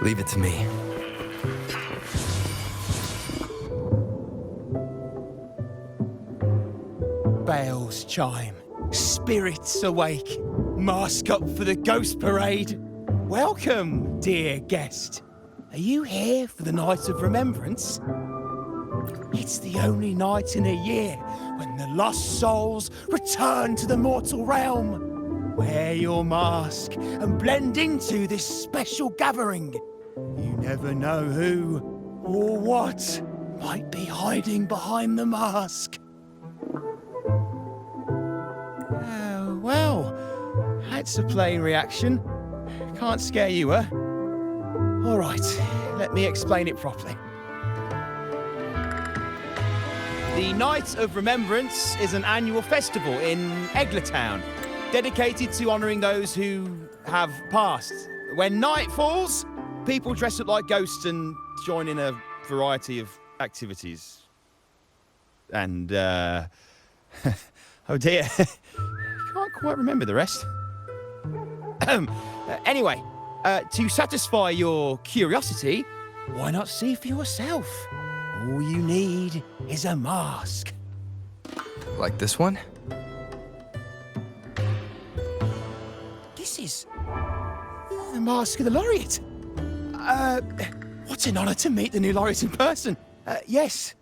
Leave it to me. Bells chime, spirits awake, mask up for the ghost parade. Welcome, dear guest. Are you here for the Night of Remembrance? It's the only night in a year when the lost souls return to the mortal realm. Wear your mask and blend into this special gathering. You never know who or what might be hiding behind the mask. Well, that's a plain reaction. Can't scare you, huh? All right, let me explain it properly. The Night of Remembrance is an annual festival in Eglertown, dedicated to honouring those who have passed. When night falls, people dress up like ghosts and join in a variety of activities. And, oh dear, can't quite remember the rest. Anyway, to satisfy your curiosity, why not see for yourself? All you need is a mask. Like this one? This is the mask of the laureate. What an honour to meet the new laureate in person. Yes,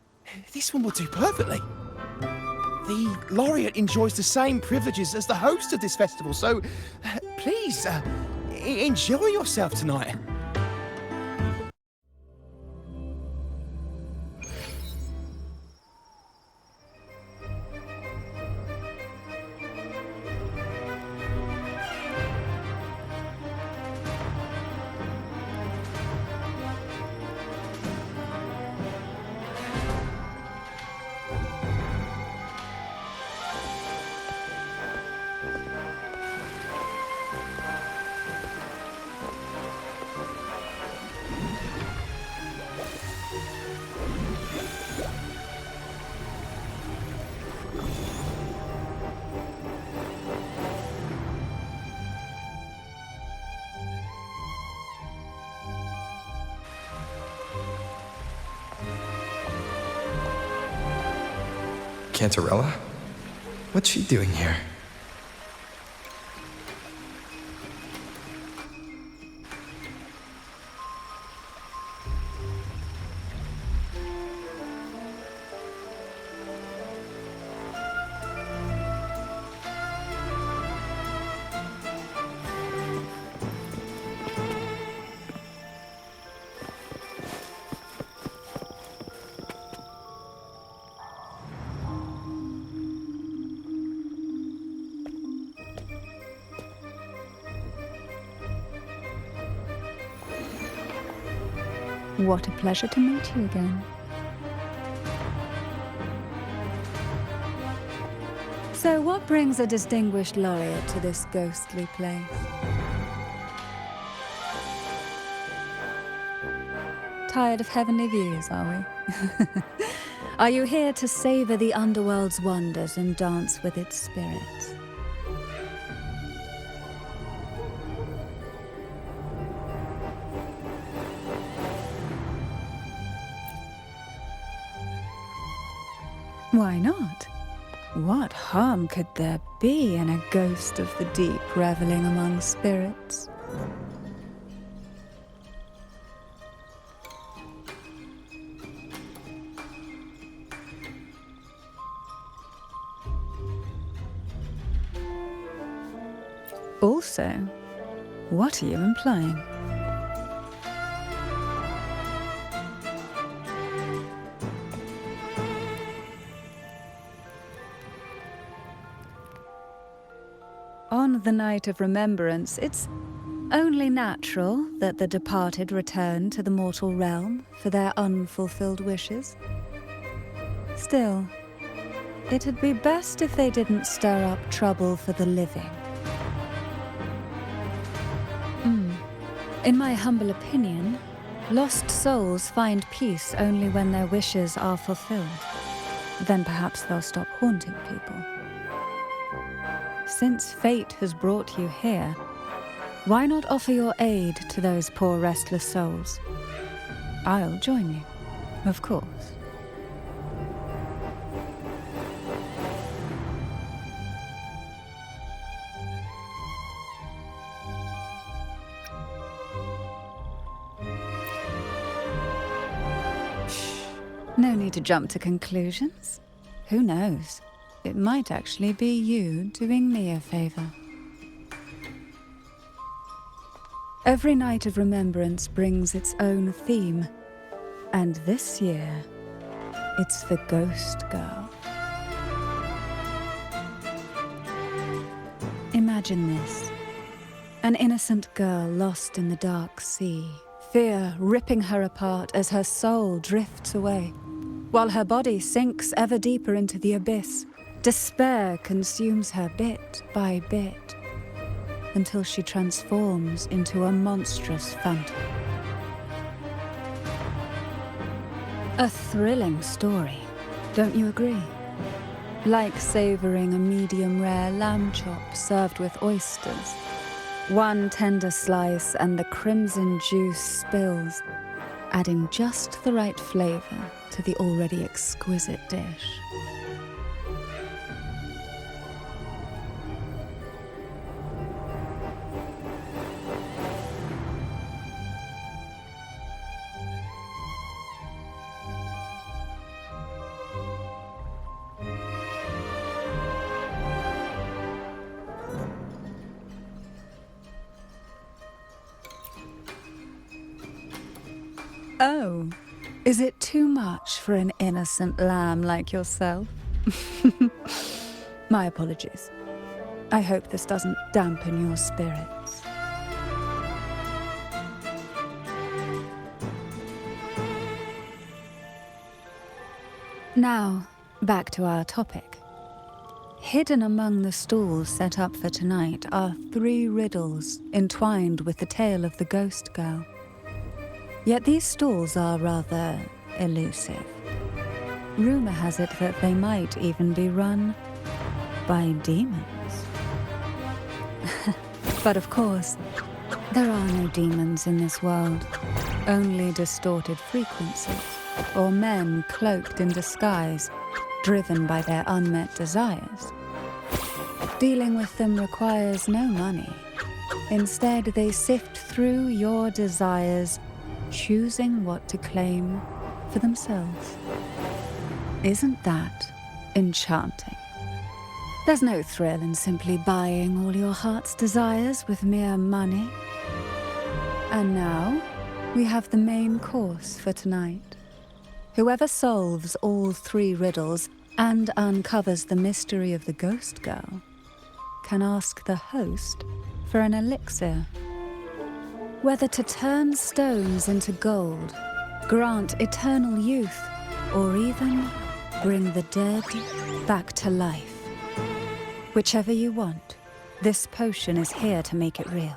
this one will do perfectly. The laureate enjoys the same privileges as the host of this festival, so please, enjoy yourself tonight. Cantarella? What's she doing here? What a pleasure to meet you again. So what brings a distinguished laureate to this ghostly place? Tired of heavenly views, are we? Are you here to savor the underworld's wonders and dance with its spirits? Why not? What harm could there be in a ghost of the deep reveling among spirits? Also, what are you implying? On the Night of Remembrance, it's only natural that the departed return to the mortal realm for their unfulfilled wishes. Still, it'd be best if they didn't stir up trouble for the living. In my humble opinion, lost souls find peace only when their wishes are fulfilled. Then perhaps they'll stop haunting people. Since fate has brought you here, Why not offer your aid to those poor restless souls? I'll join you, of course. No need to jump to conclusions. Who knows? It might actually be you doing me a favor. Every night of remembrance brings its own theme, and this year, it's the Ghost Girl. Imagine this. An innocent girl lost in the dark sea, fear ripping her apart as her soul drifts away, while her body sinks ever deeper into the abyss. Despair consumes her bit by bit, until she transforms into a monstrous phantom. A thrilling story, don't you agree? Like savoring a medium-rare lamb chop served with oysters. One tender slice and the crimson juice spills, adding just the right flavor to the already exquisite dish. Oh, is it too much for an innocent lamb like yourself? My apologies. I hope this doesn't dampen your spirits. Now, back to our topic. Hidden among the stalls set up for tonight are 3 riddles entwined with the tale of the Ghost Girl. Yet these stalls are rather elusive. Rumor has it that they might even be run by demons. But of course, there are no demons in this world, only distorted frequencies, or men cloaked in disguise, driven by their unmet desires. Dealing with them requires no money. Instead, they sift through your desires, choosing what to claim for themselves. Isn't that enchanting? There's no thrill in simply buying all your heart's desires with mere money. And now, we have the main course for tonight. Whoever solves all 3 riddles and uncovers the mystery of the Ghost Girl can ask the host for an elixir. Whether to turn stones into gold, grant eternal youth, or even bring the dead back to life. Whichever you want, this potion is here to make it real.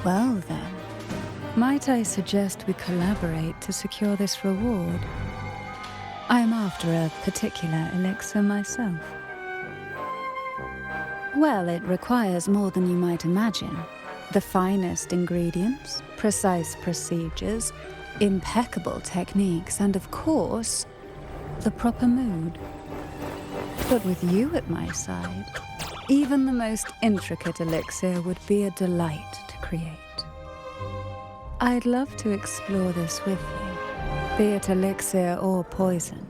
Well then, might I suggest we collaborate to secure this reward? I am after a particular elixir myself. Well, it requires more than you might imagine. The finest ingredients, precise procedures, impeccable techniques, and of course, the proper mood. But with you at my side, even the most intricate elixir would be a delight to create. I'd love to explore this with you, be it elixir or poison.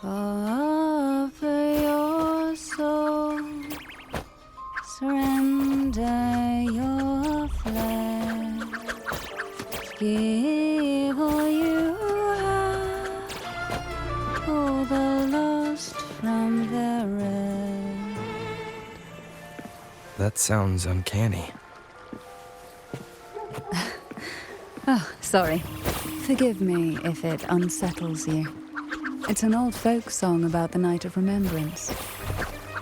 Offer your soul, surrender your flesh, give all you have, pull the lost from their rest. That sounds uncanny. Oh, sorry. Forgive me if it unsettles you. It's an old folk song about the Night of Remembrance.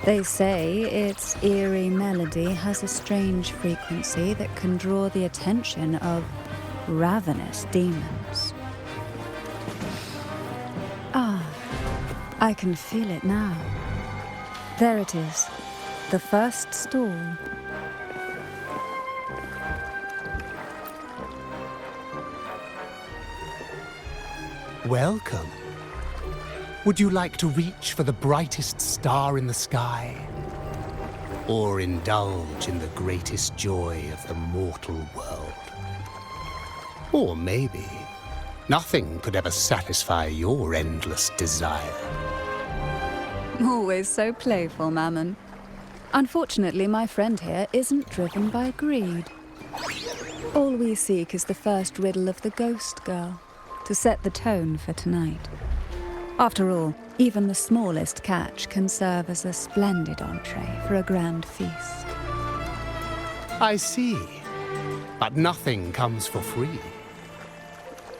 They say its eerie melody has a strange frequency that can draw the attention of ravenous demons. Ah, I can feel it now. There it is, the first stall. Welcome. Would you like to reach for the brightest star in the sky? Or indulge in the greatest joy of the mortal world? Or maybe nothing could ever satisfy your endless desire. Always so playful, Mammon. Unfortunately, my friend here isn't driven by greed. All we seek is the first riddle of the Ghost Girl, to set the tone for tonight. After all, even the smallest catch can serve as a splendid entree for a grand feast. I see. But nothing comes for free.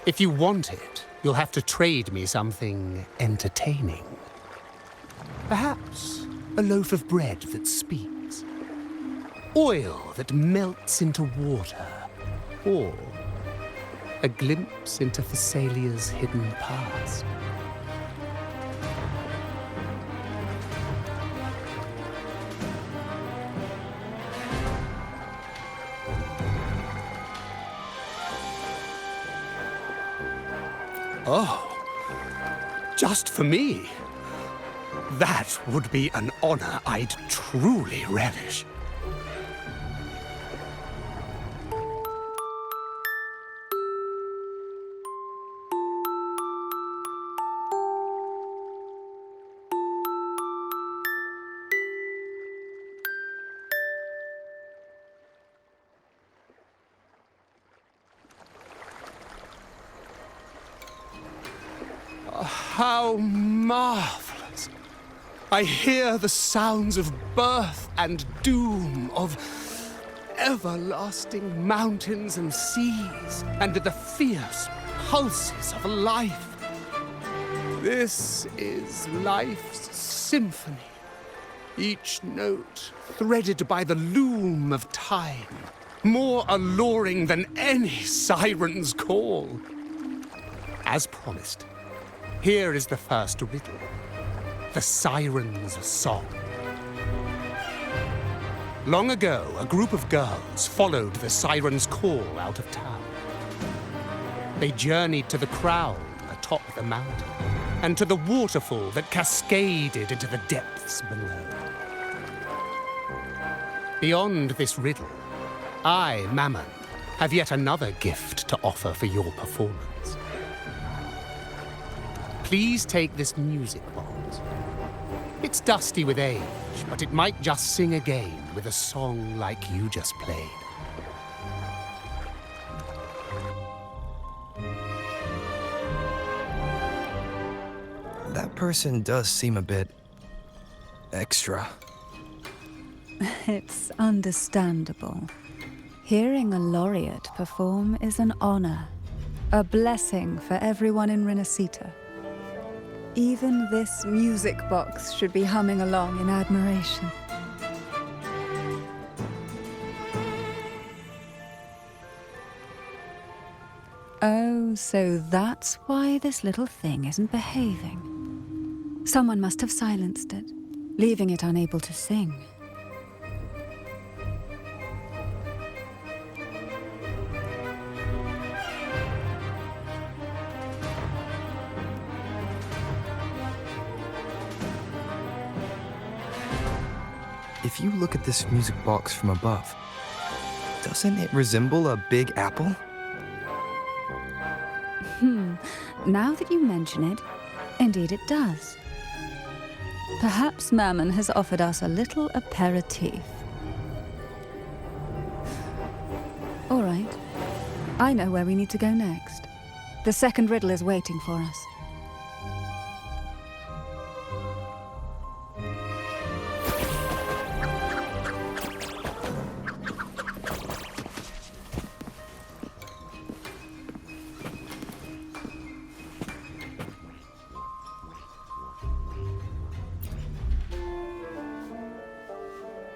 If you want it, you'll have to trade me something entertaining. Perhaps a loaf of bread that speaks. Oil that melts into water. Or a glimpse into Thessalia's hidden past. Oh, just for me? That would be an honor I'd truly relish. How marvelous! I hear the sounds of birth and doom, of everlasting mountains and seas, and the fierce pulses of life. This is life's symphony, each note threaded by the loom of time, more alluring than any siren's call. As promised, here is the first riddle, the Siren's Song. Long ago, a group of girls followed the Siren's call out of town. They journeyed to the crown atop the mountain, and to the waterfall that cascaded into the depths below. Beyond this riddle, I, Mammon, have yet another gift to offer for your performance. Please take this music box. It's dusty with age, but it might just sing again with a song like you just played. That person does seem a bit extra. It's understandable. Hearing a laureate perform is an honor, a blessing for everyone in Renacita. Even this music box should be humming along in admiration. Oh, so that's why this little thing isn't behaving. Someone must have silenced it, leaving it unable to sing. If you look at this music box from above, doesn't it resemble a big apple? Now that you mention it, indeed it does. Perhaps Mammon has offered us a little aperitif. All right. I know where we need to go next. The second riddle is waiting for us.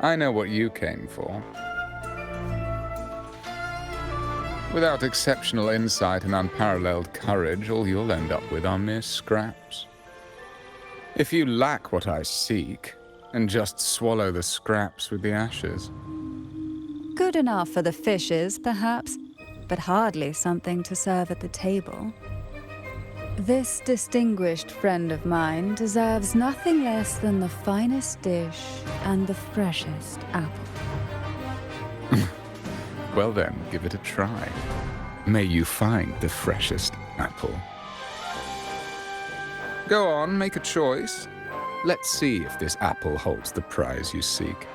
I know what you came for. Without exceptional insight and unparalleled courage, all you'll end up with are mere scraps. If you lack what I seek, and just swallow the scraps with the ashes. Good enough for the fishes, perhaps, but hardly something to serve at the table. This distinguished friend of mine deserves nothing less than the finest dish and the freshest apple. Well then, give it a try. May you find the freshest apple. Go on, make a choice. Let's see if this apple holds the prize you seek.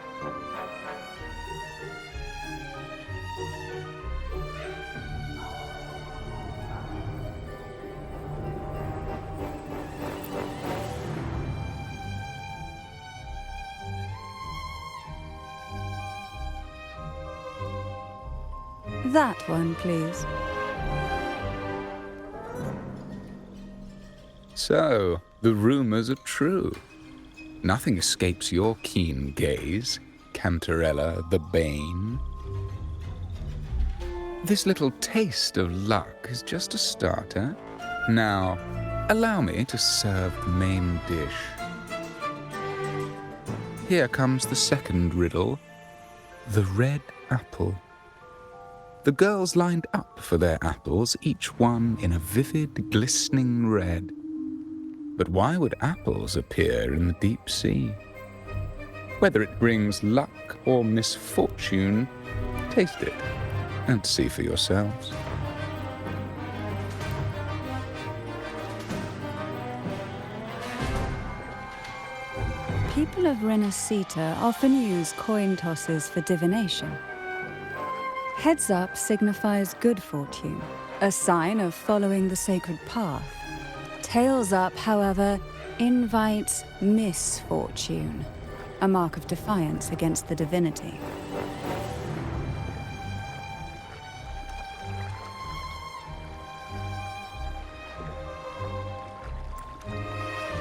That one, please. So, the rumors are true. Nothing escapes your keen gaze, Cantarella the Bane. This little taste of luck is just a starter. Now, allow me to serve the main dish. Here comes the second riddle, the red apple. The girls lined up for their apples, each one in a vivid, glistening red. But why would apples appear in the deep sea? Whether it brings luck or misfortune, taste it and see for yourselves. People of Renacita often use coin tosses for divination. Heads up signifies good fortune, a sign of following the sacred path. Tails up, however, invites misfortune, a mark of defiance against the divinity.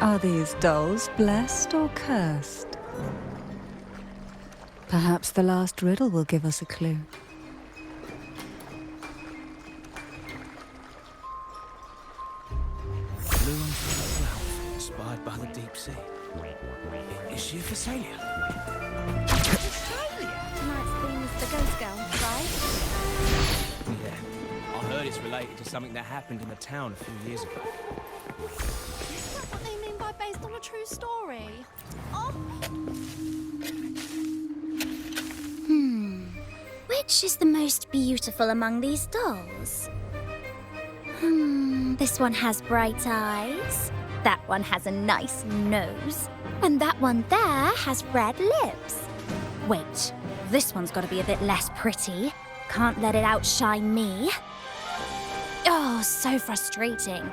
Are these dolls blessed or cursed? Perhaps the last riddle will give us a clue. Blue and flower, inspired by the deep sea. Is she a Phasalia? Tonight's theme is the Ghost Girl, right? Yeah. I heard it's related to something that happened in the town a few years ago. Is that what they mean by based on a true story? Oh. Which is the most beautiful among these dolls? This one has bright eyes. That one has a nice nose. And that one there has red lips. Wait, this one's got to be a bit less pretty. Can't let it outshine me. Oh, so frustrating.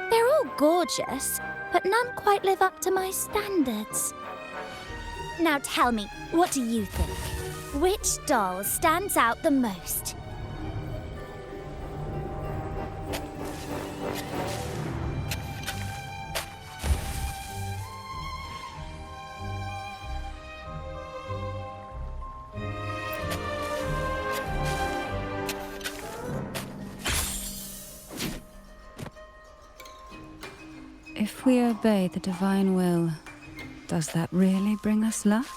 They're all gorgeous, but none quite live up to my standards. Now tell me, what do you think? Which doll stands out the most? If we obey the divine will, does that really bring us luck?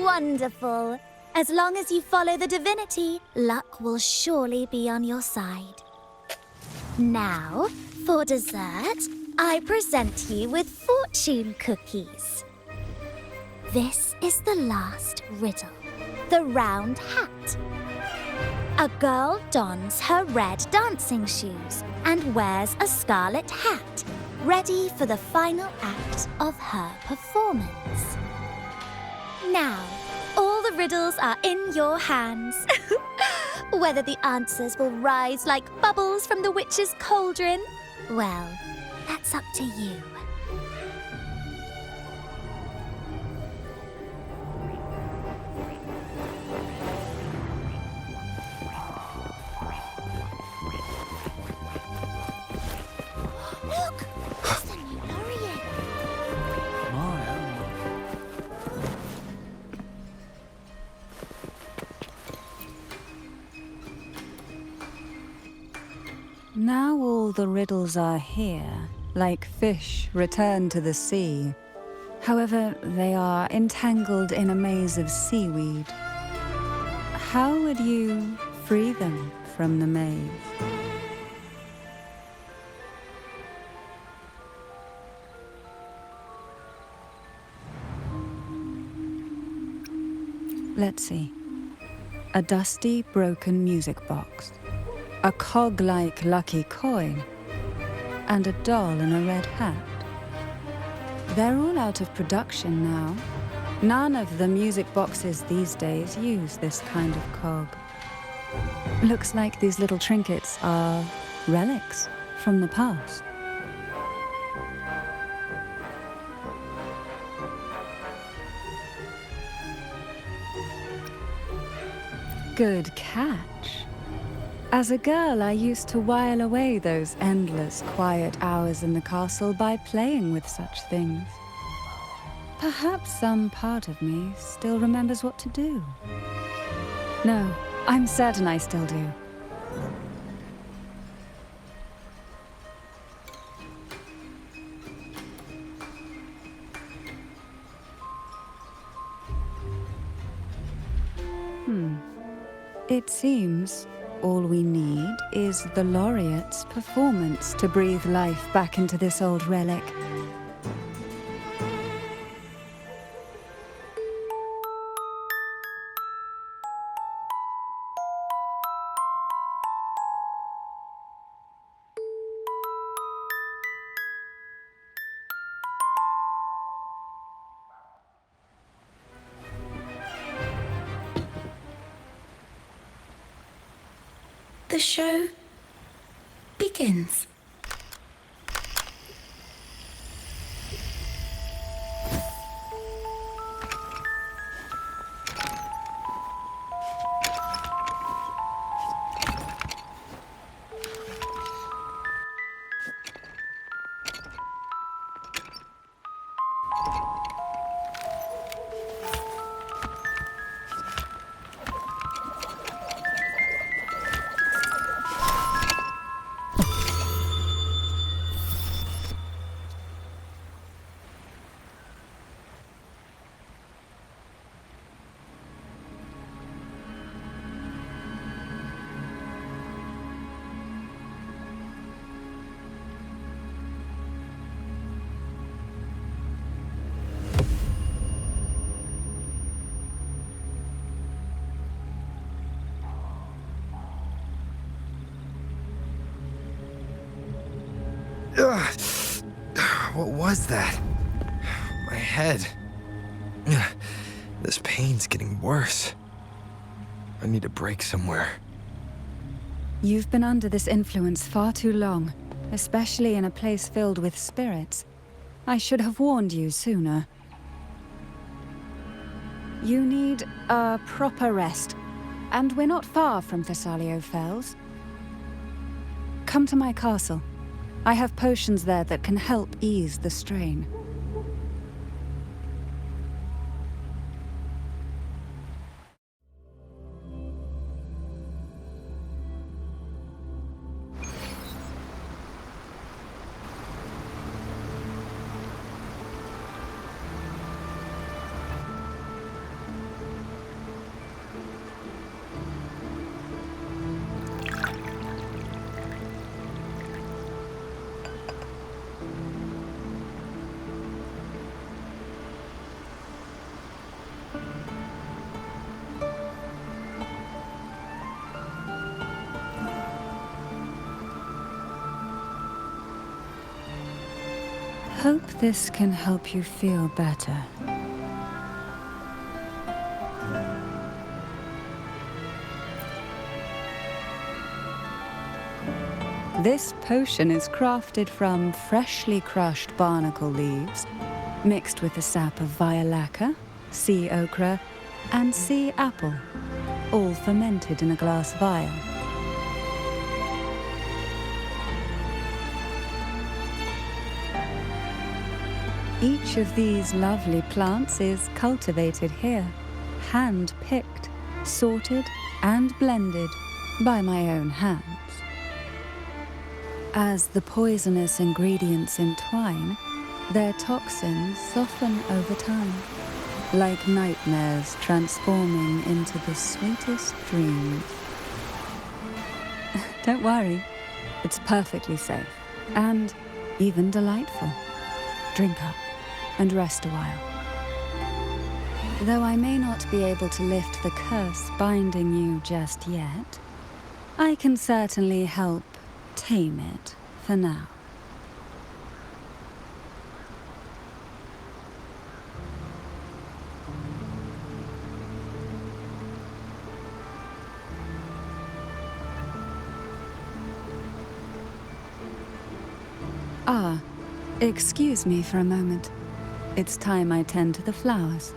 Wonderful. As long as you follow the divinity, luck will surely be on your side. Now, for dessert, I present you with fortune cookies. This is the last riddle, the round hat. A girl dons her red dancing shoes and wears a scarlet hat, ready for the final act of her performance. Now, all the riddles are in your hands. Whether the answers will rise like bubbles from the witch's cauldron, well, that's up to you. Now all the riddles are here, like fish returned to the sea. However, they are entangled in a maze of seaweed. How would you free them from the maze? Let's see. A dusty, broken music box, a cog-like lucky coin, and a doll in a red hat. They're all out of production now. None of the music boxes these days use this kind of cog. Looks like these little trinkets are relics from the past. Good catch. As a girl, I used to while away those endless, quiet hours in the castle by playing with such things. Perhaps some part of me still remembers what to do. No, I'm certain I still do. It seems all we need is the laureate's performance to breathe life back into this old relic. The show begins. Ugh. What was that? My head. Ugh. This pain's getting worse. I need a break somewhere. You've been under this influence far too long, especially in a place filled with spirits. I should have warned you sooner. You need a proper rest, and we're not far from Thessalio Fells. Come to my castle. I have potions there that can help ease the strain. Hope this can help you feel better. This potion is crafted from freshly crushed barnacle leaves, mixed with the sap of violaca, sea ochre, and sea apple, all fermented in a glass vial. Each of these lovely plants is cultivated here, hand-picked, sorted, and blended by my own hands. As the poisonous ingredients entwine, their toxins soften over time, like nightmares transforming into the sweetest dreams. Don't worry, it's perfectly safe and even delightful. Drink up and rest a while. Though I may not be able to lift the curse binding you just yet, I can certainly help tame it for now. Ah, excuse me for a moment. It's time I tend to the flowers.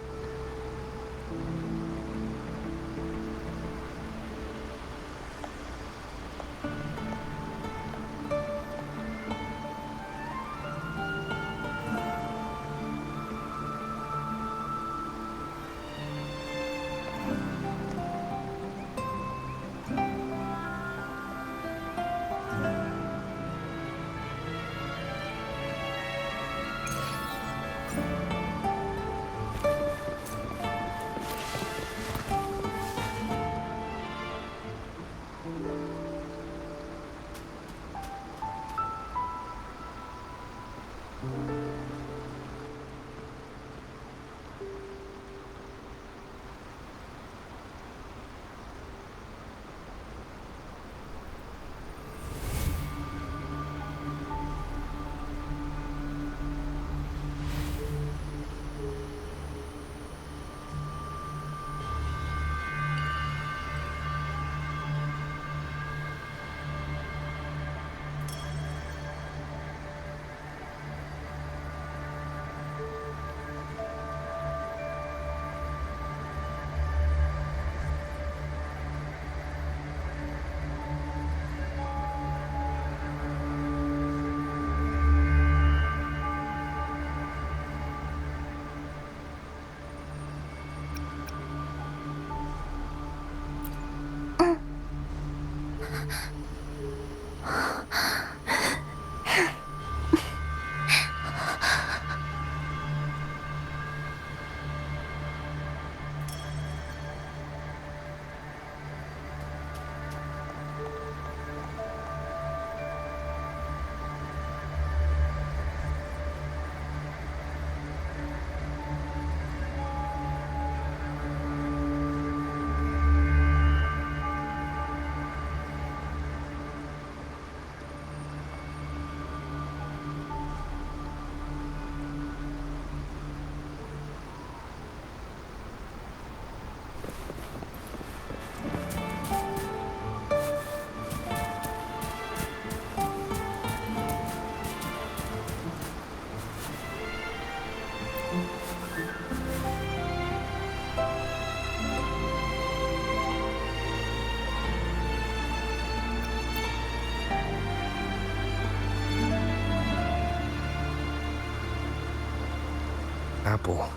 Apple.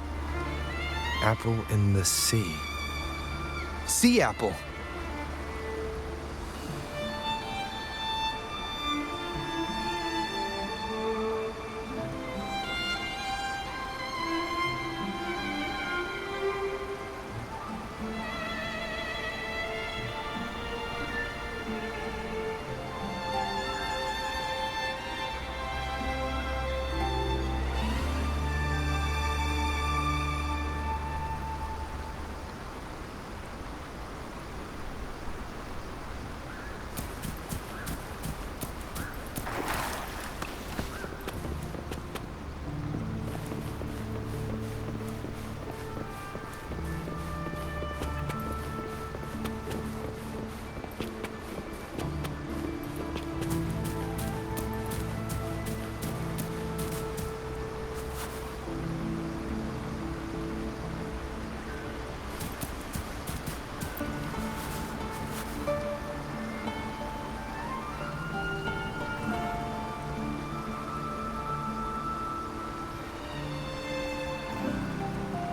Apple in the sea. Sea apple!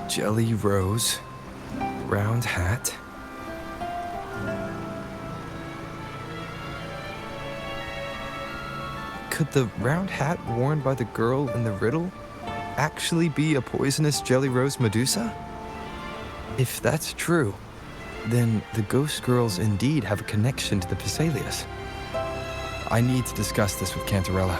Jelly rose, round hat. could the round hat worn by the girl in the riddle actually be a poisonous jelly rose Medusa? If that's true, then the ghost girls indeed have a connection to the Phasalias. I need to discuss this with Cantarella.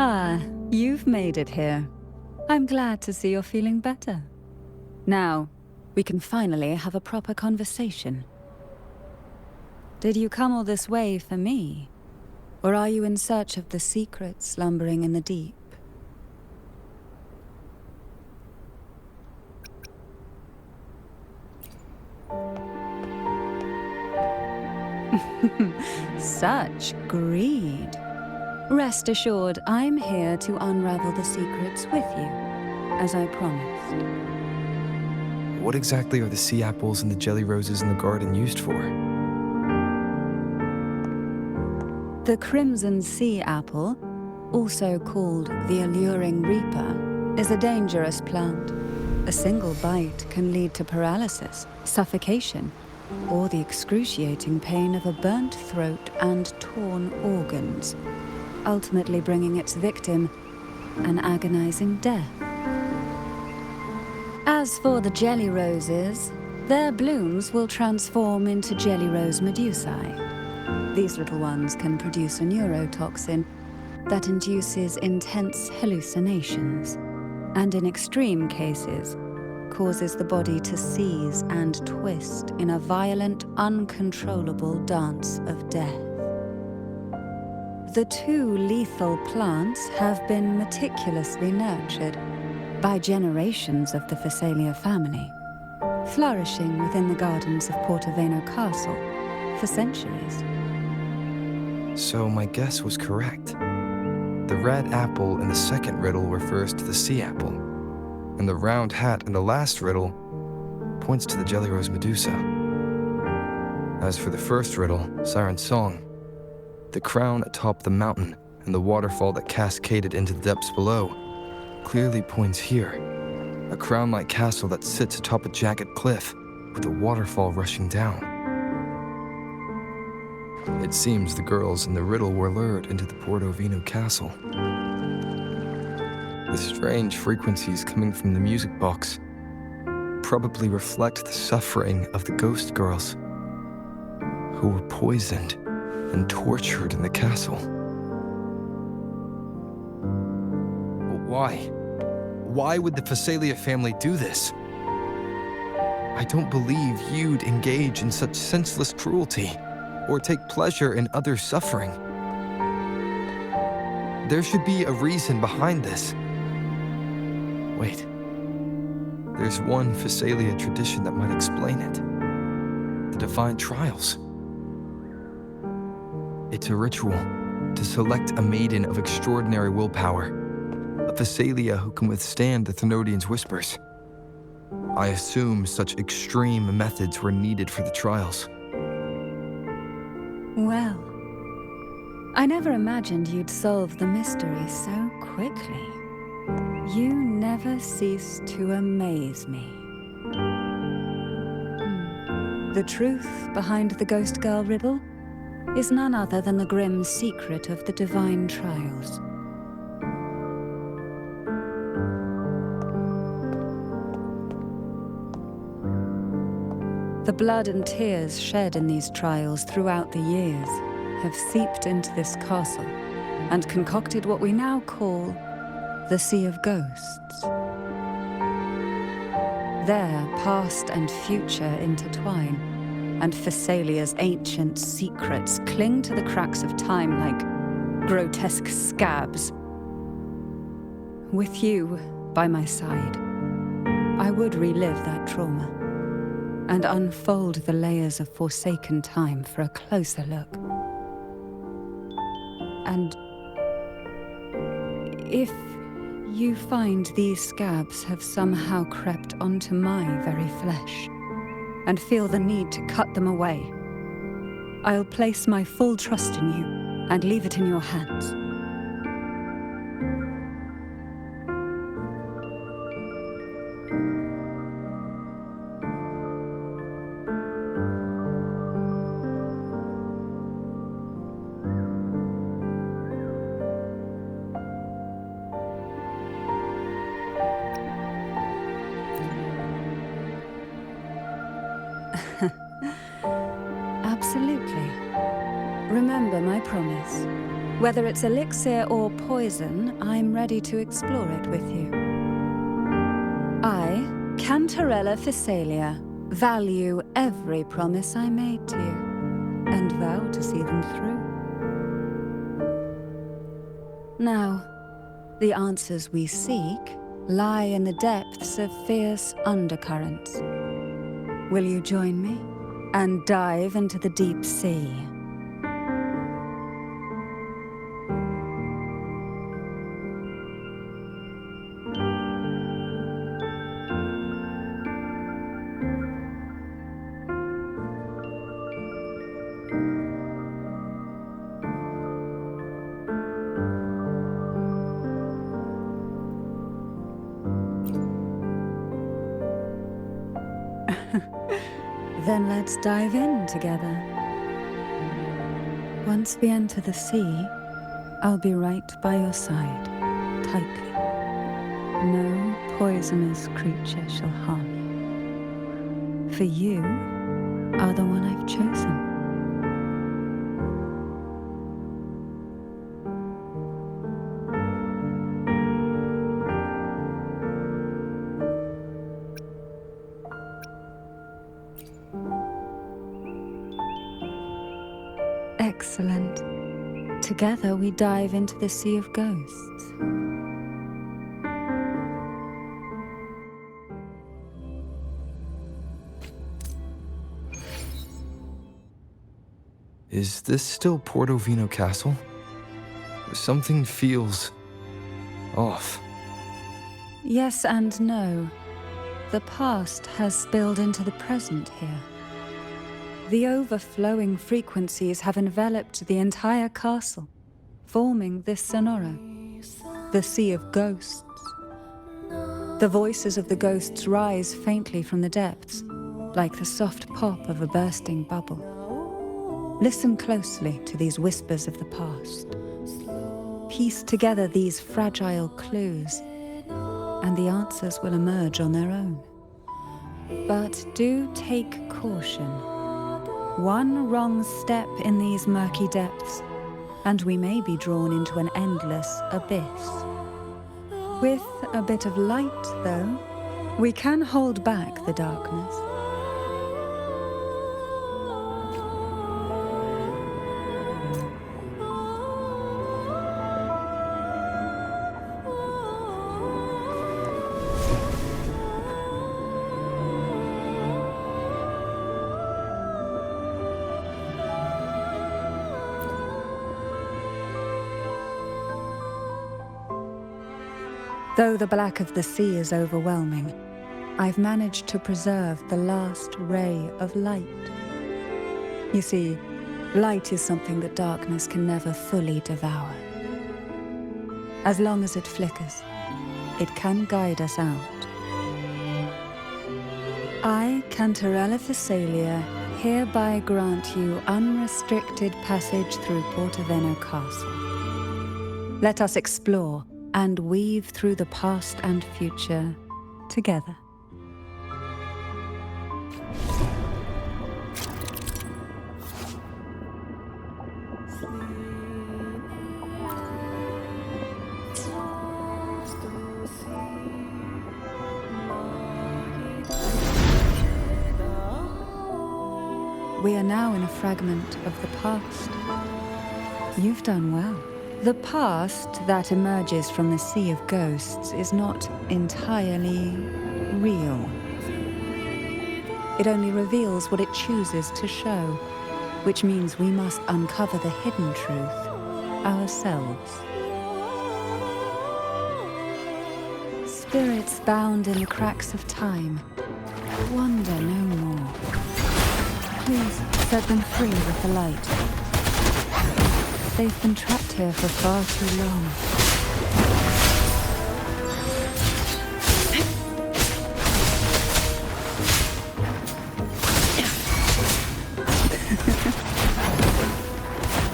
Ah, you've made it here. I'm glad to see you're feeling better. Now, we can finally have a proper conversation. Did you come all this way for me? Or are you in search of the secret slumbering in the deep? Such greed. Rest assured, I'm here to unravel the secrets with you, as I promised. What exactly are the sea apples and the jelly roses in the garden used for? The crimson sea apple, also called the alluring reaper, is a dangerous plant. A single bite can lead to paralysis, suffocation, or the excruciating pain of a burnt throat and torn organs, ultimately bringing its victim an agonizing death. As for the jelly roses, their blooms will transform into jelly rose medusae. These little ones can produce a neurotoxin that induces intense hallucinations, and in extreme cases, causes the body to seize and twist in a violent, uncontrollable dance of death. The two lethal plants have been meticulously nurtured by generations of the Phasalia family, flourishing within the gardens of Portoveno Castle for centuries. So my guess was correct. The red apple in the second riddle refers to the sea apple, and the round hat in the last riddle points to the jelly rose Medusa. As for the first riddle, Siren's Song, the crown atop the mountain and the waterfall that cascaded into the depths below clearly points here. A crown-like castle that sits atop a jagged cliff with a waterfall rushing down. It seems the girls in the riddle were lured into the Portovino castle. The strange frequencies coming from the music box probably reflect the suffering of the ghost girls who were poisoned and tortured in the castle. But why? Why would the Phasalia family do this? I don't believe you'd engage in such senseless cruelty or take pleasure in others' suffering. There should be a reason behind this. Wait, there's one Phasalia tradition that might explain it. The Divine Trials. It's a ritual to select a maiden of extraordinary willpower, a Phasalia who can withstand the Thenodians' whispers. I assume such extreme methods were needed for the trials. Well, I never imagined you'd solve the mystery so quickly. You never cease to amaze me. The truth behind the Ghost Girl riddle is none other than the grim secret of the Divine Trials. The blood and tears shed in these trials throughout the years have seeped into this castle and concocted what we now call the Sea of Ghosts. There, past and future intertwine, and Thessalia's ancient secrets cling to the cracks of time like grotesque scabs. With you by my side, I would relive that trauma and unfold the layers of forsaken time for a closer look. And if you find these scabs have somehow crept onto my very flesh and feel the need to cut them away, I'll place my full trust in you and leave it in your hands. Absolutely. Remember my promise. Whether it's elixir or poison, I'm ready to explore it with you. I, Cantarella Thessalia, value every promise I made to you, and vow to see them through. Now, the answers we seek lie in the depths of fierce undercurrents. Will you join me and dive into the deep sea? Then let's dive in together. Once we enter the sea, I'll be right by your side, tightly. No poisonous creature shall harm you. For you are the one I've chosen. Excellent. Together we dive into the Sea of Ghosts. Is this still Portovino Castle? Something feels off. Yes and no. The past has spilled into the present here. The overflowing frequencies have enveloped the entire castle, forming this sonoro, the Sea of Ghosts. The voices of the ghosts rise faintly from the depths, like the soft pop of a bursting bubble. Listen closely to these whispers of the past. Piece together these fragile clues, and the answers will emerge on their own. But do take caution. One wrong step in these murky depths, and we may be drawn into an endless abyss. With a bit of light, though, we can hold back the darkness. Though the black of the sea is overwhelming, I've managed to preserve the last ray of light. You see, light is something that darkness can never fully devour. As long as it flickers, it can guide us out. I, Cantarella Thessalia, hereby grant you unrestricted passage through Portovino Castle. Let us explore and weave through the past and future together. We are now in a fragment of the past. You've done well. The past that emerges from the sea of ghosts is not entirely real. It only reveals what it chooses to show, which means we must uncover the hidden truth ourselves. Spirits bound in the cracks of time, wander no more. Please set them free with the light. They've been trapped here for far too long.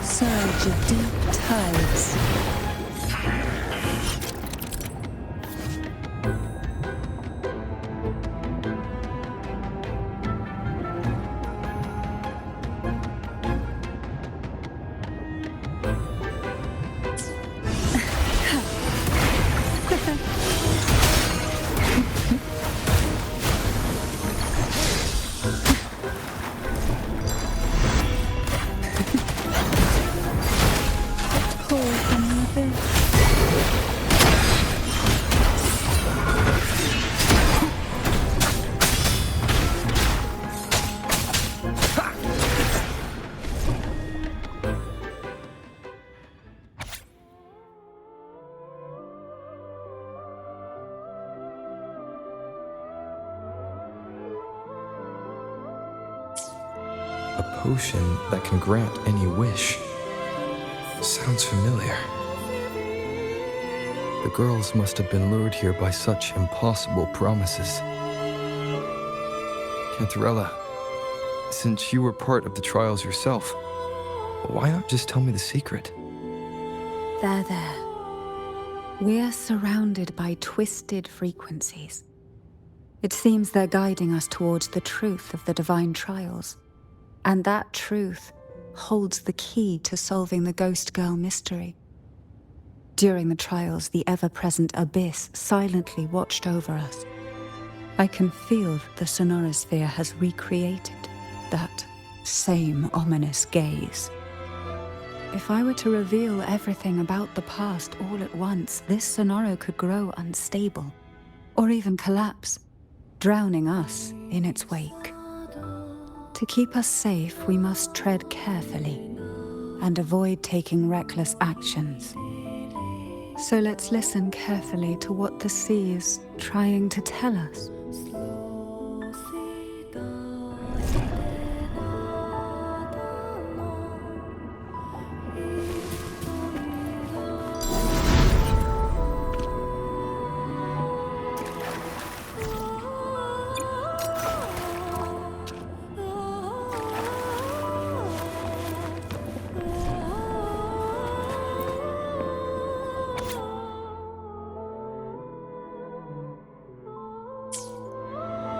Surge of deep tides. A potion that can grant any wish. Sounds familiar. The girls must have been lured here by such impossible promises. Cantarella, since you were part of the trials yourself, why not just tell me the secret? There. We're surrounded by twisted frequencies. It seems they're guiding us towards the truth of the divine trials. And that truth holds the key to solving the Ghost Girl mystery. During the trials, the ever-present abyss silently watched over us. I can feel that the sonorosphere has recreated that same ominous gaze. If I were to reveal everything about the past all at once, this sonoro could grow unstable, or even collapse, drowning us in its wake. To keep us safe, we must tread carefully and avoid taking reckless actions. So let's listen carefully to what the sea is trying to tell us.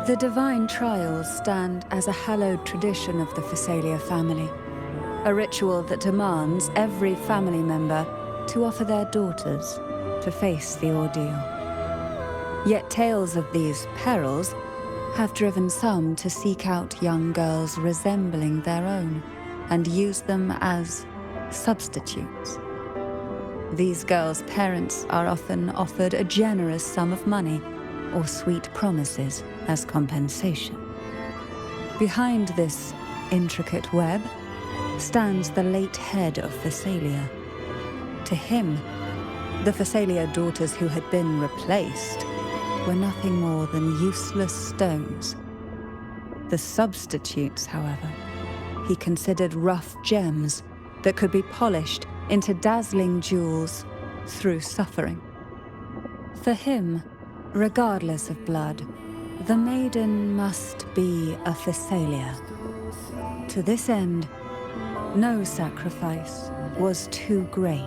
The divine trials stand as a hallowed tradition of the Phasalia family, a ritual that demands every family member to offer their daughters to face the ordeal. Yet tales of these perils have driven some to seek out young girls resembling their own and use them as substitutes. These girls' parents are often offered a generous sum of money or sweet promises as compensation. Behind this intricate web stands the late head of Phasalia. To him, the Phasalia daughters who had been replaced were nothing more than useless stones. The substitutes, however, he considered rough gems that could be polished into dazzling jewels through suffering. For him, regardless of blood, the maiden must be a Phasalia. To this end, no sacrifice was too great.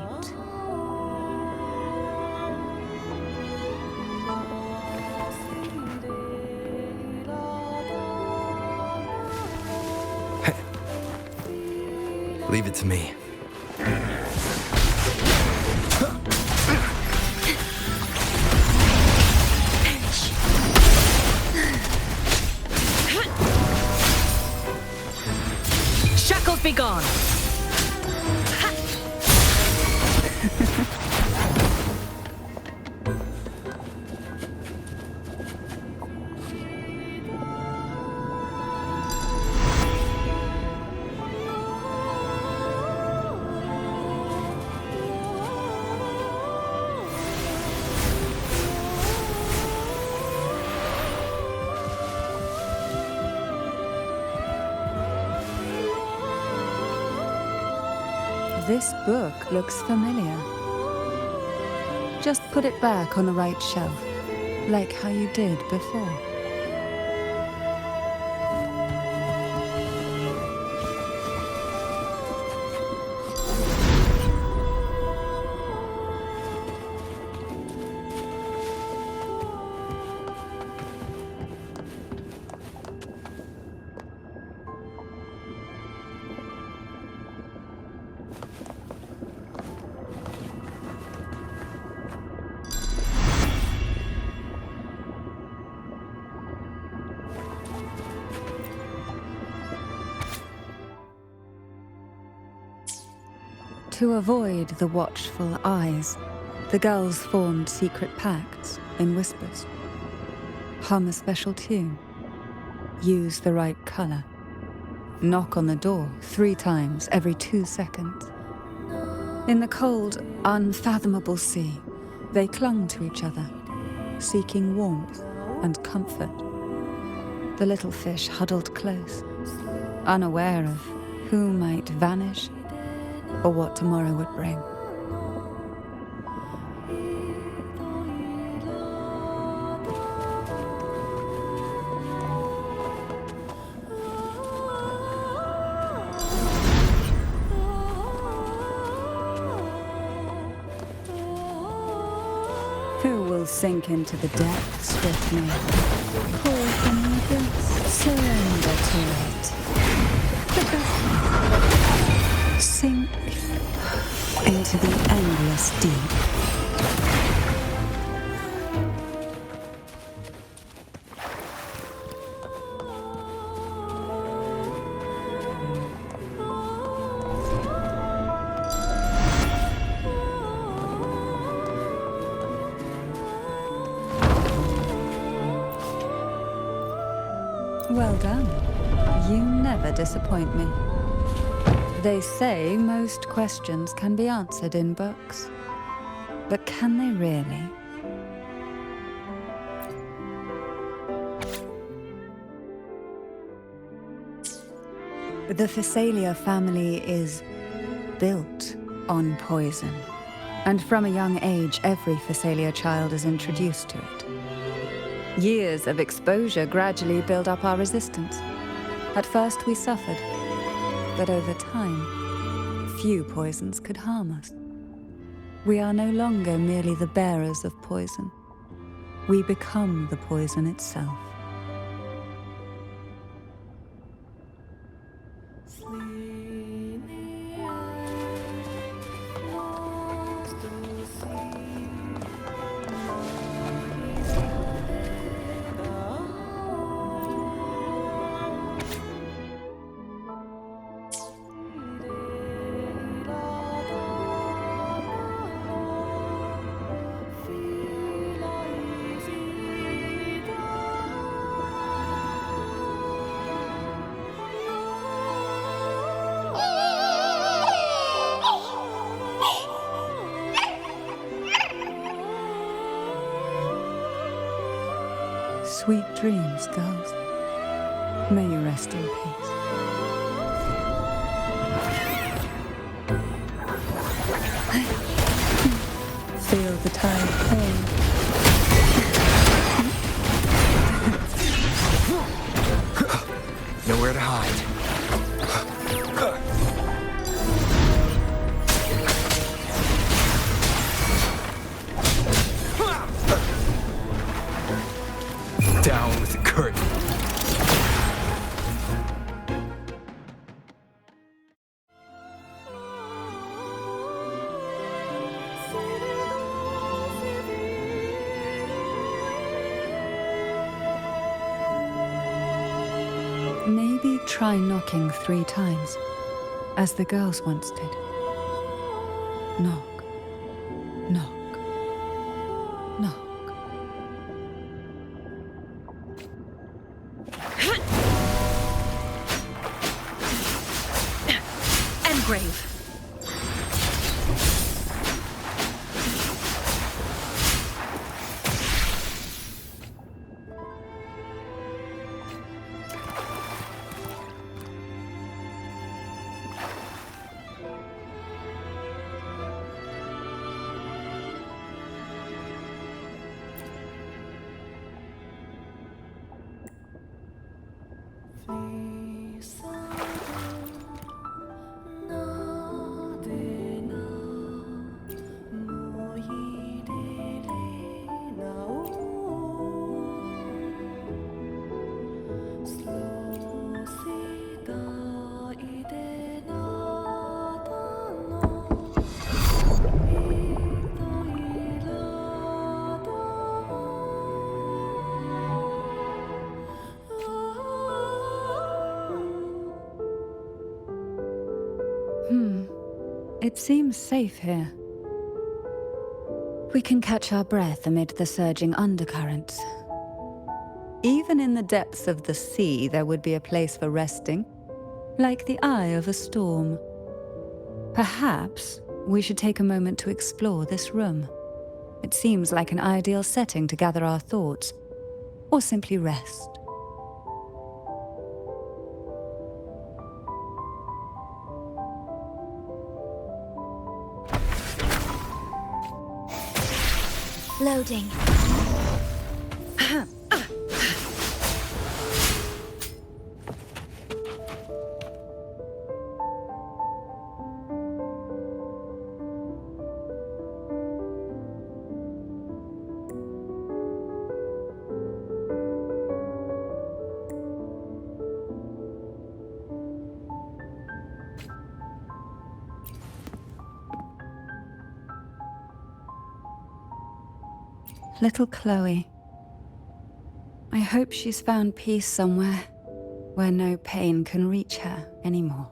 Leave it to me. Apples be gone! This book looks familiar. Just put it back on the right shelf, like how you did before. To avoid the watchful eyes, the girls formed secret pacts in whispers. Hum a special tune. Use the right color. Knock on the door 3 times every 2 seconds. In the cold, unfathomable sea, they clung to each other, seeking warmth and comfort. The little fish huddled close, unaware of who might vanish or what tomorrow would bring. Who will sink into the depths with me? Call from the abyss, surrender to it. Sink into the endless deep. Well done. You never disappoint me. They say most questions can be answered in books. But can they really? The Phasalia family is built on poison. And from a young age, every Phasalia child is introduced to it. Years of exposure gradually build up our resistance. At first we suffered, but over time, few poisons could harm us. We are no longer merely the bearers of poison. We become the poison itself. Sweet dreams, girls. May you rest in peace. Feel the tide turn. Nowhere to hide. Down with the curtain. Maybe try knocking 3 times. as the girls once did. Knock, knock, knock. Engrave. It seems safe here. We can catch our breath amid the surging undercurrents. Even in the depths of the sea, there would be a place for resting, like the eye of a storm. Perhaps we should take a moment to explore this room. It seems like an ideal setting to gather our thoughts, or simply rest. Loading. Little Chloe. I hope she's found peace somewhere where no pain can reach her anymore.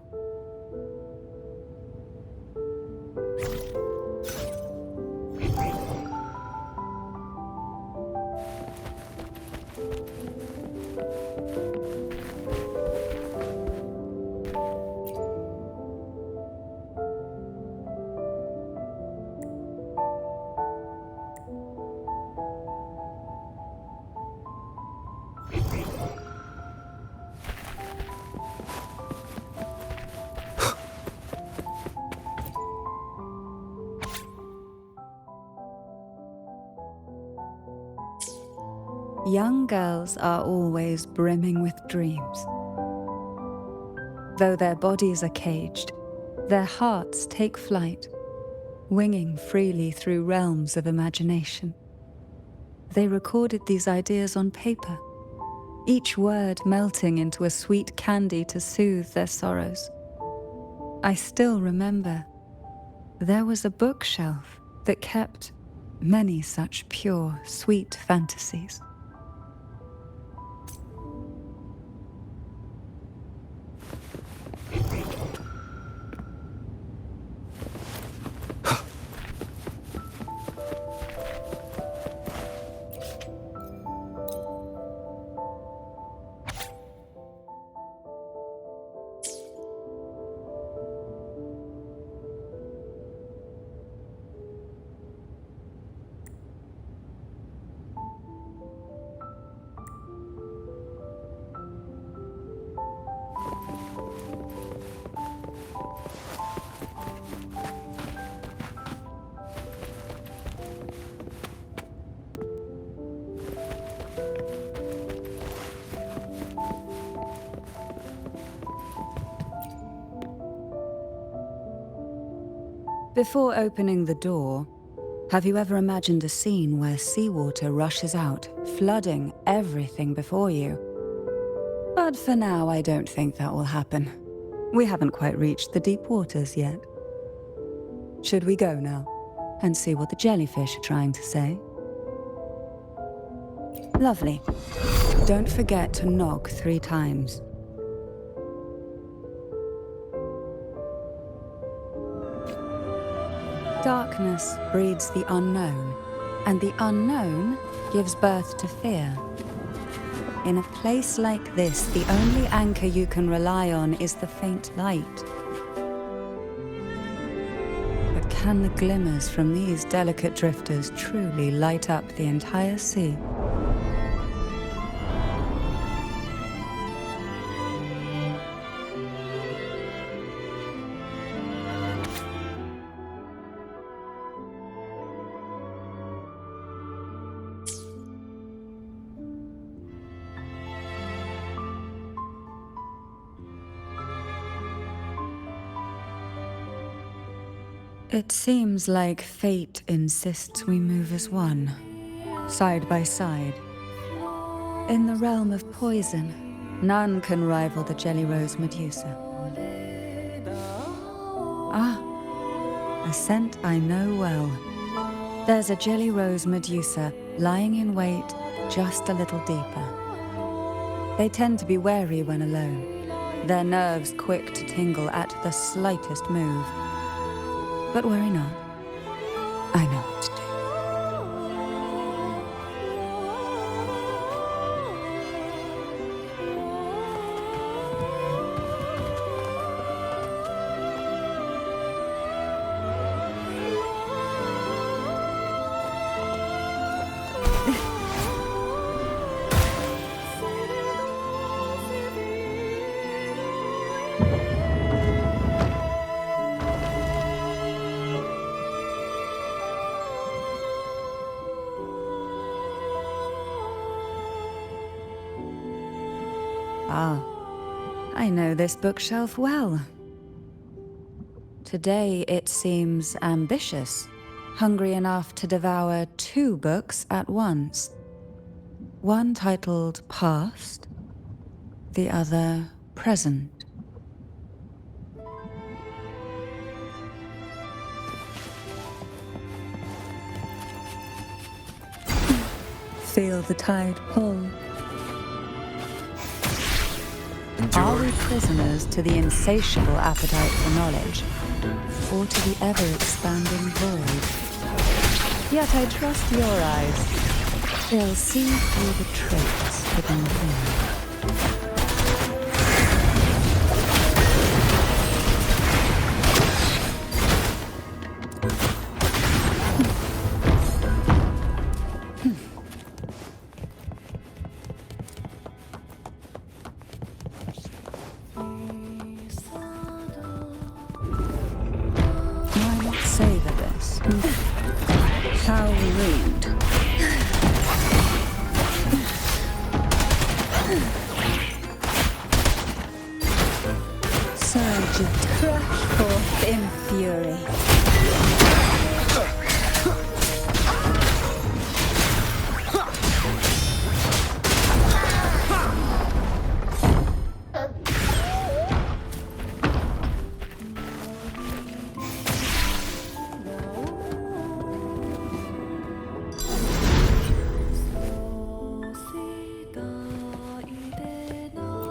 Young girls are always brimming with dreams. Though their bodies are caged, their hearts take flight, winging freely through realms of imagination. They recorded these ideas on paper, each word melting into a sweet candy to soothe their sorrows. I still remember there was a bookshelf that kept many such pure, sweet fantasies. Before opening the door, have you ever imagined a scene where seawater rushes out, flooding everything before you? But for now, I don't think that will happen. We haven't quite reached the deep waters yet. Should we go now and see what the jellyfish are trying to say? Lovely. Don't forget to knock 3 times. Darkness breeds the unknown, and the unknown gives birth to fear. In a place like this, the only anchor you can rely on is the faint light. But can the glimmers from these delicate drifters truly light up the entire sea? It seems like fate insists we move as one, side by side. In the realm of poison, none can rival the Jelly Rose Medusa. Ah, a scent I know well. There's a Jelly Rose Medusa lying in wait just a little deeper. They tend to be wary when alone, their nerves quick to tingle at the slightest move. But worry not. I know what to do. Ah, I know this bookshelf well. Today it seems ambitious, hungry enough to devour 2 books at once. One titled Past, the other Present. Feel the tide pull. Are we prisoners to the insatiable appetite for knowledge, or to the ever-expanding void? Yet I trust your eyes. They'll see through the tricks hidden within. Savor this. How rude. Surge of trash forth in fury.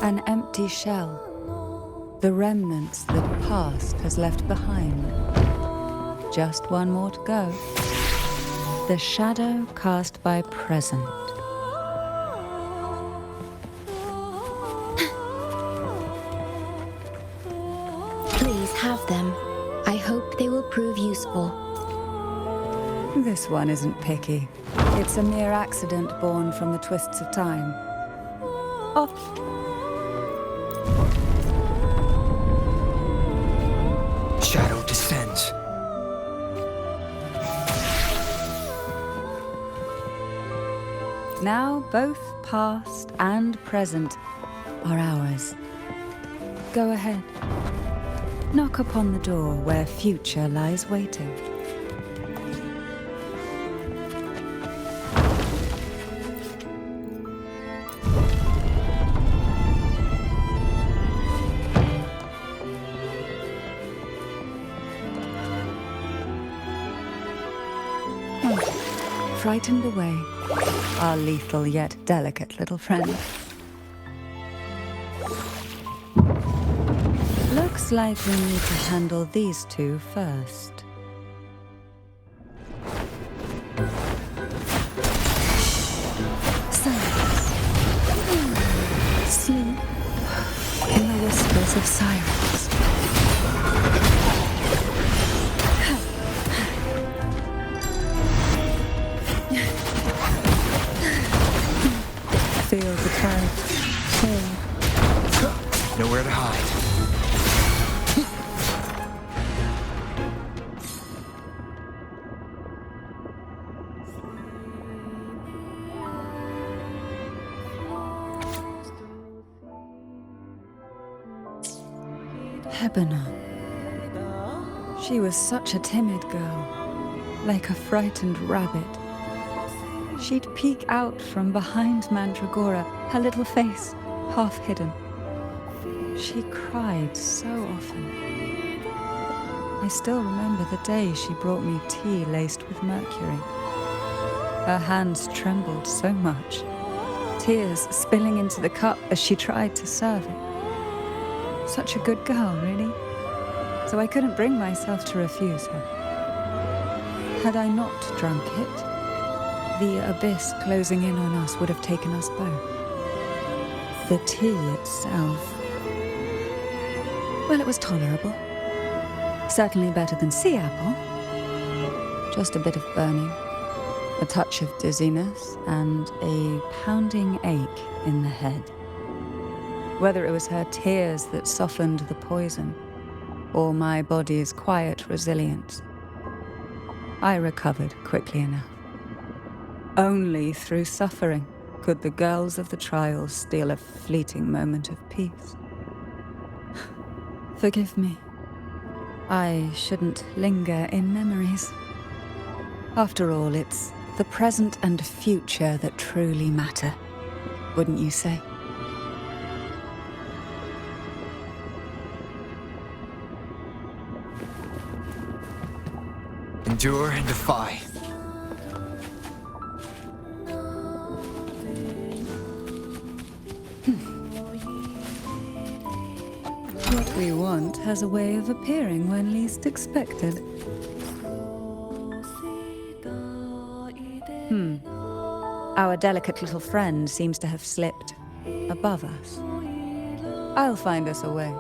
An empty shell, the remnants that past has left behind. Just one more to go. The shadow cast by present. Please have them. I hope they will prove useful. This one isn't picky. It's a mere accident born from the twists of time. Off. Shadow descends. Now both past and present are ours. Go ahead. Knock upon the door where future lies waiting. Frightened away, our lethal yet delicate little friend. Looks like we need to handle these two first. voice of sirens. Feel the tide chill. Nowhere to hide. Hebena. She was such a timid girl, like a frightened rabbit. She'd peek out from behind Mandragora, her little face half hidden. She cried so often. I still remember the day she brought me tea laced with mercury. Her hands trembled so much, tears spilling into the cup as she tried to serve it. Such a good girl, really. So I couldn't bring myself to refuse her. Had I not drunk it, the abyss closing in on us would have taken us both. The tea itself, well, it was tolerable. Certainly better than sea apple. Just a bit of burning, a touch of dizziness, and a pounding ache in the head. Whether it was her tears that softened the poison, or my body's quiet resilience, I recovered quickly enough. Only through suffering could the girls of the trials steal a fleeting moment of peace. Forgive me. I shouldn't linger in memories. After all, it's the present and future that truly matter, wouldn't you say? Endure and defy. What we want has a way of appearing when least expected. Our delicate little friend seems to have slipped above us. I'll find us a way.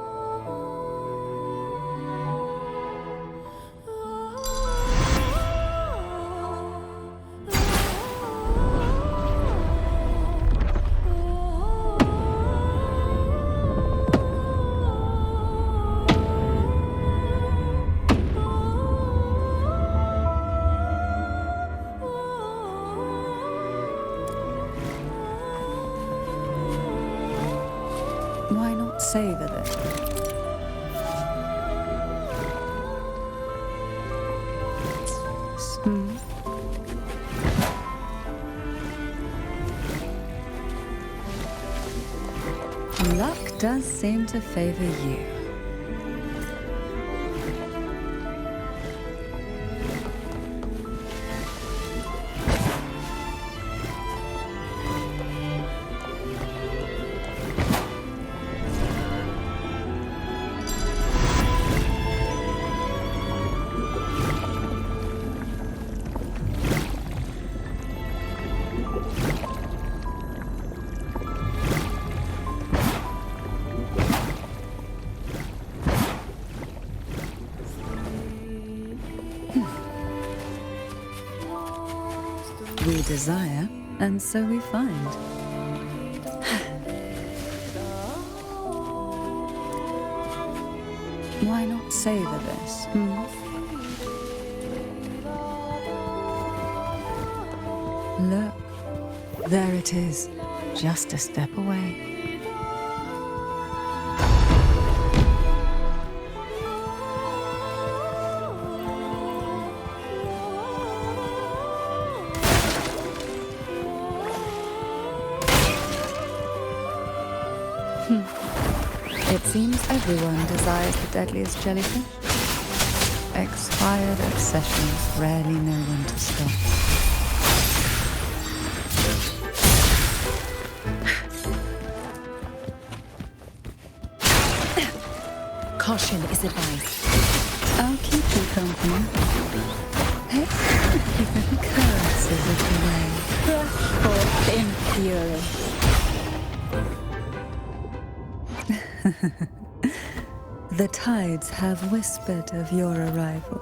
Why not savor this? Luck does seem to favor you. We desire, and so we find. Why not savor this? Look, there it is, just a step away. It seems everyone desires the deadliest jellyfish. Expired obsessions rarely know when to stop. Caution is advised. I'll keep you company. Hey, curses of the way. Rush forth in fury. The tides have whispered of your arrival.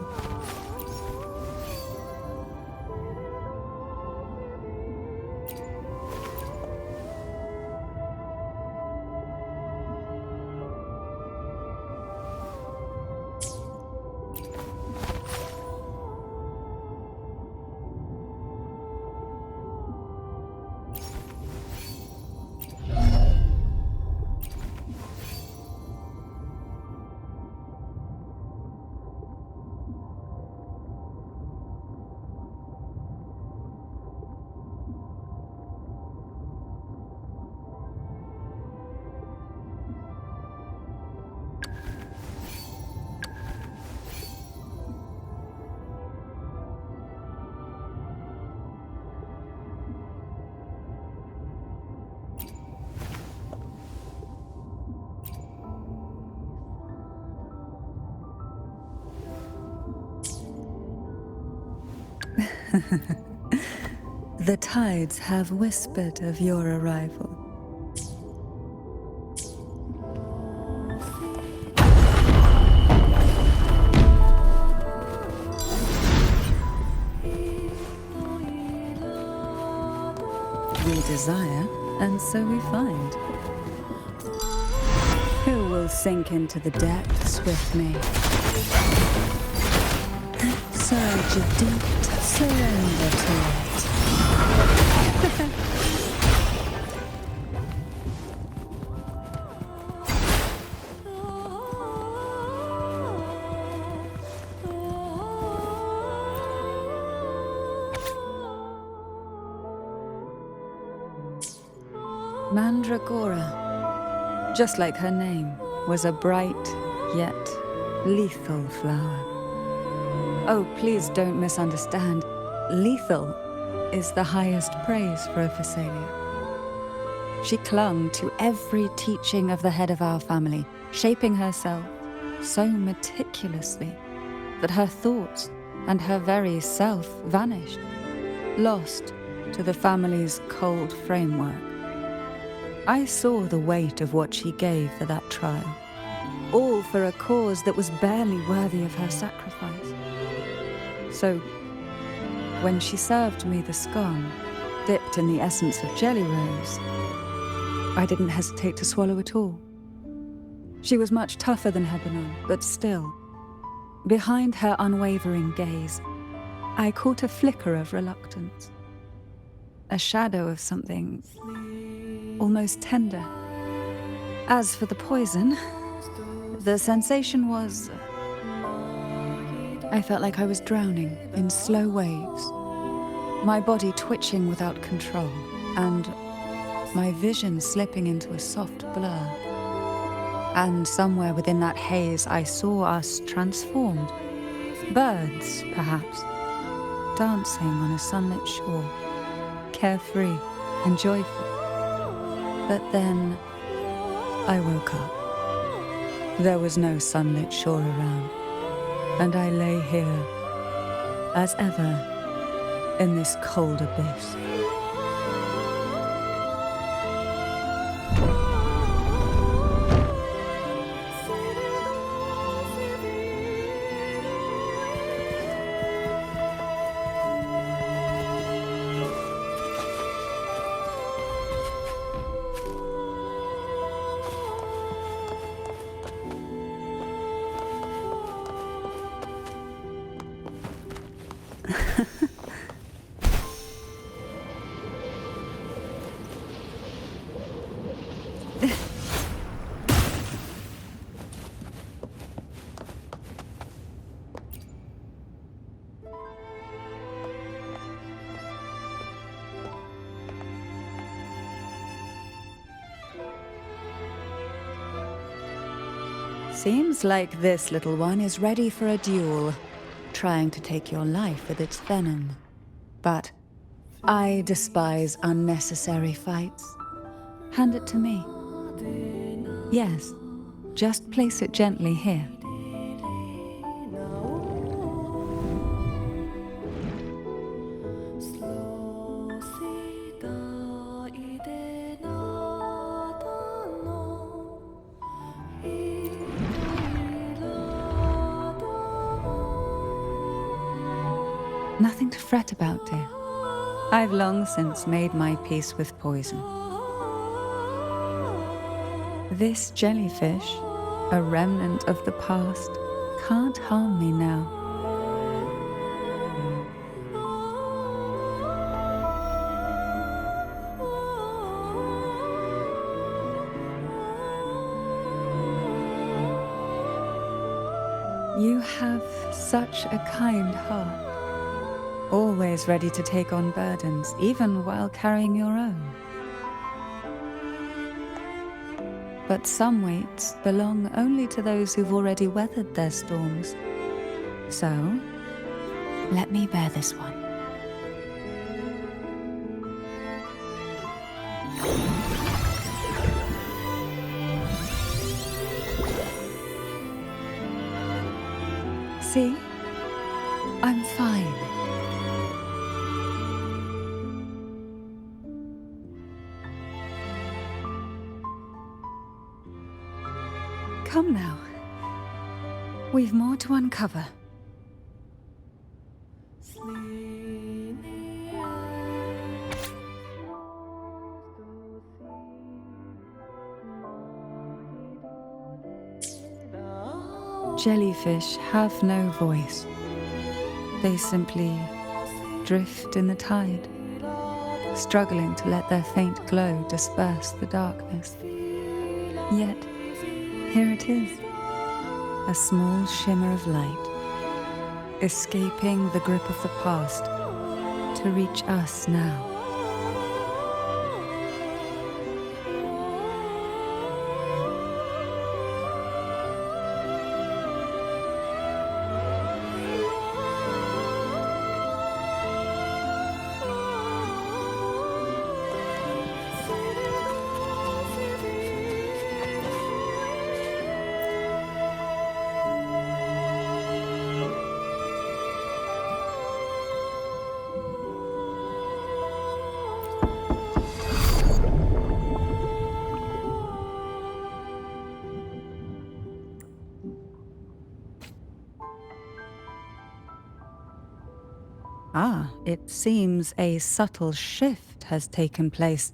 The tides have whispered of your arrival. We desire, and so we find. Who will sink into the depths with me? Surge of deep, surrender to it. Mandragora, just like her name, was a bright yet lethal flower. Oh, please don't misunderstand. Lethal is the highest praise for a Phasalia. She clung to every teaching of the head of our family, shaping herself so meticulously that her thoughts and her very self vanished, lost to the family's cold framework. I saw the weight of what she gave for that trial, all for a cause that was barely worthy of her sacrifice. So, when she served me the scone, dipped in the essence of jelly rose, I didn't hesitate to swallow it all. She was much tougher than Hebanon, but still, behind her unwavering gaze, I caught a flicker of reluctance, a shadow of something almost tender. As for the poison, the sensation was... I felt like I was drowning in slow waves, my body twitching without control, and my vision slipping into a soft blur. And somewhere within that haze, I saw us transformed. Birds, perhaps, dancing on a sunlit shore, carefree and joyful. But then I woke up. There was no sunlit shore around, and I lay here, as ever, in this cold abyss. Seems like this little one is ready for a duel, trying to take your life with its venom. But I despise unnecessary fights. Hand it to me. Yes, just place it gently here. Nothing to fret about, dear. I've long since made my peace with poison. This jellyfish, a remnant of the past, can't harm me now. You have such a kind heart, always ready to take on burdens, even while carrying your own. But some weights belong only to those who've already weathered their storms. So, let me bear this one. See? I'm fine. Come now. We've more to uncover. Jellyfish have no voice. They simply drift in the tide, struggling to let their faint glow disperse the darkness. Yet, here it is, a small shimmer of light, escaping the grip of the past to reach us now. Ah, it seems a subtle shift has taken place.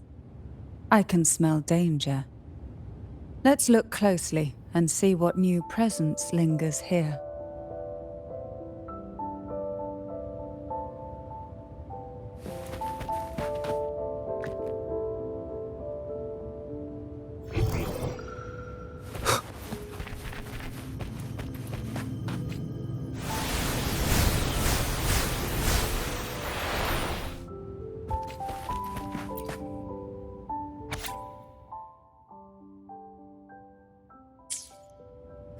I can smell danger. Let's look closely and see what new presence lingers here.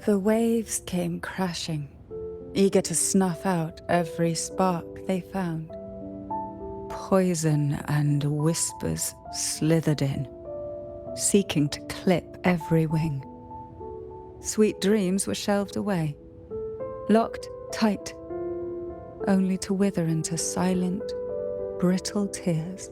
The waves came crashing, eager to snuff out every spark they found. Poison and whispers slithered in, seeking to clip every wing. Sweet dreams were shelved away, locked tight, only to wither into silent, brittle tears.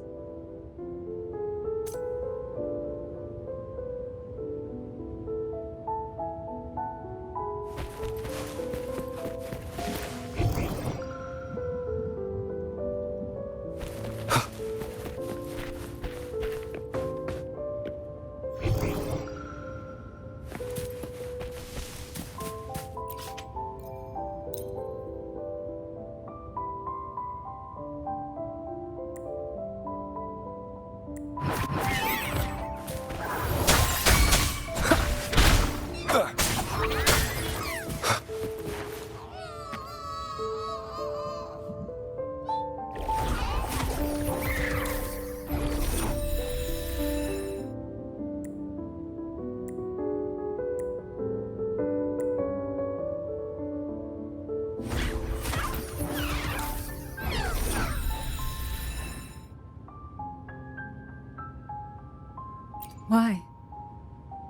Why?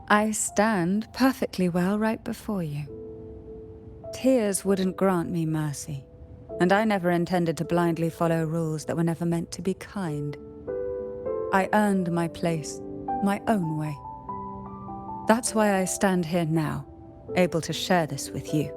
I stand perfectly well right before you. Tears wouldn't grant me mercy, and I never intended to blindly follow rules that were never meant to be kind. I earned my place, my own way. That's why I stand here now, able to share this with you.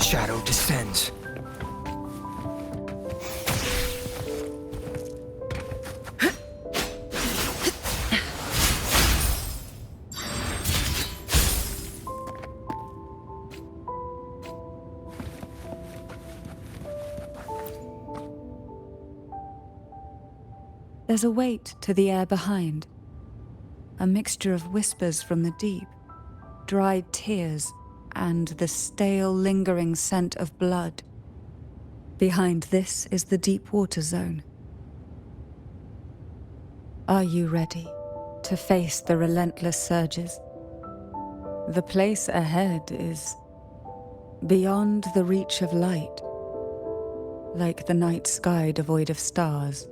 Shadow descends. There's a weight to the air behind. A mixture of whispers from the deep, dried tears, and the stale, lingering scent of blood. Behind this is the deep water zone. Are you ready to face the relentless surges? The place ahead is beyond the reach of light, like the night sky devoid of stars,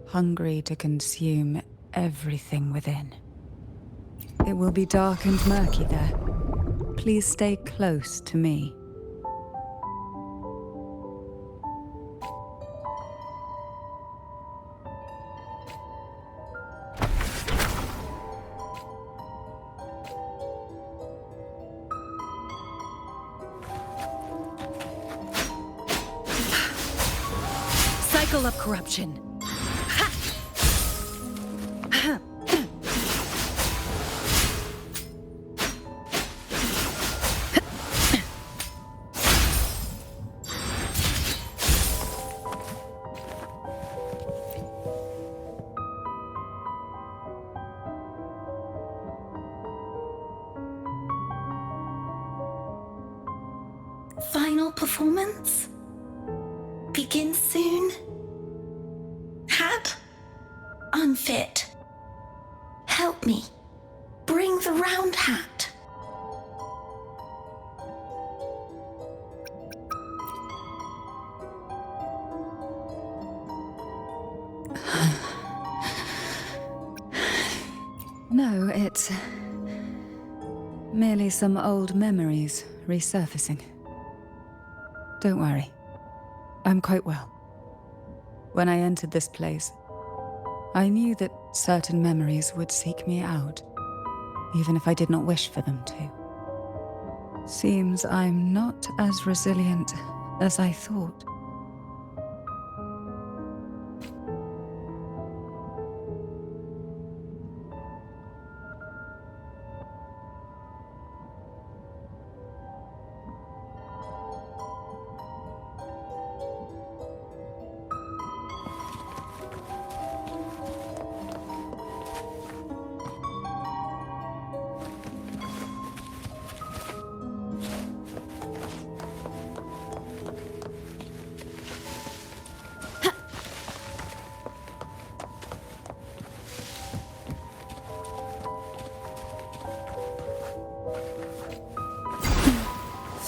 hungry to consume everything within. It will be dark and murky there. Please stay close to me. Cycle of corruption. Final performance? Begin soon? Hat? Unfit. Help me. Bring the round hat. No, it's merely some old memories resurfacing. Don't worry. I'm quite well. When I entered this place, I knew that certain memories would seek me out, even if I did not wish for them to. Seems I'm not as resilient as I thought.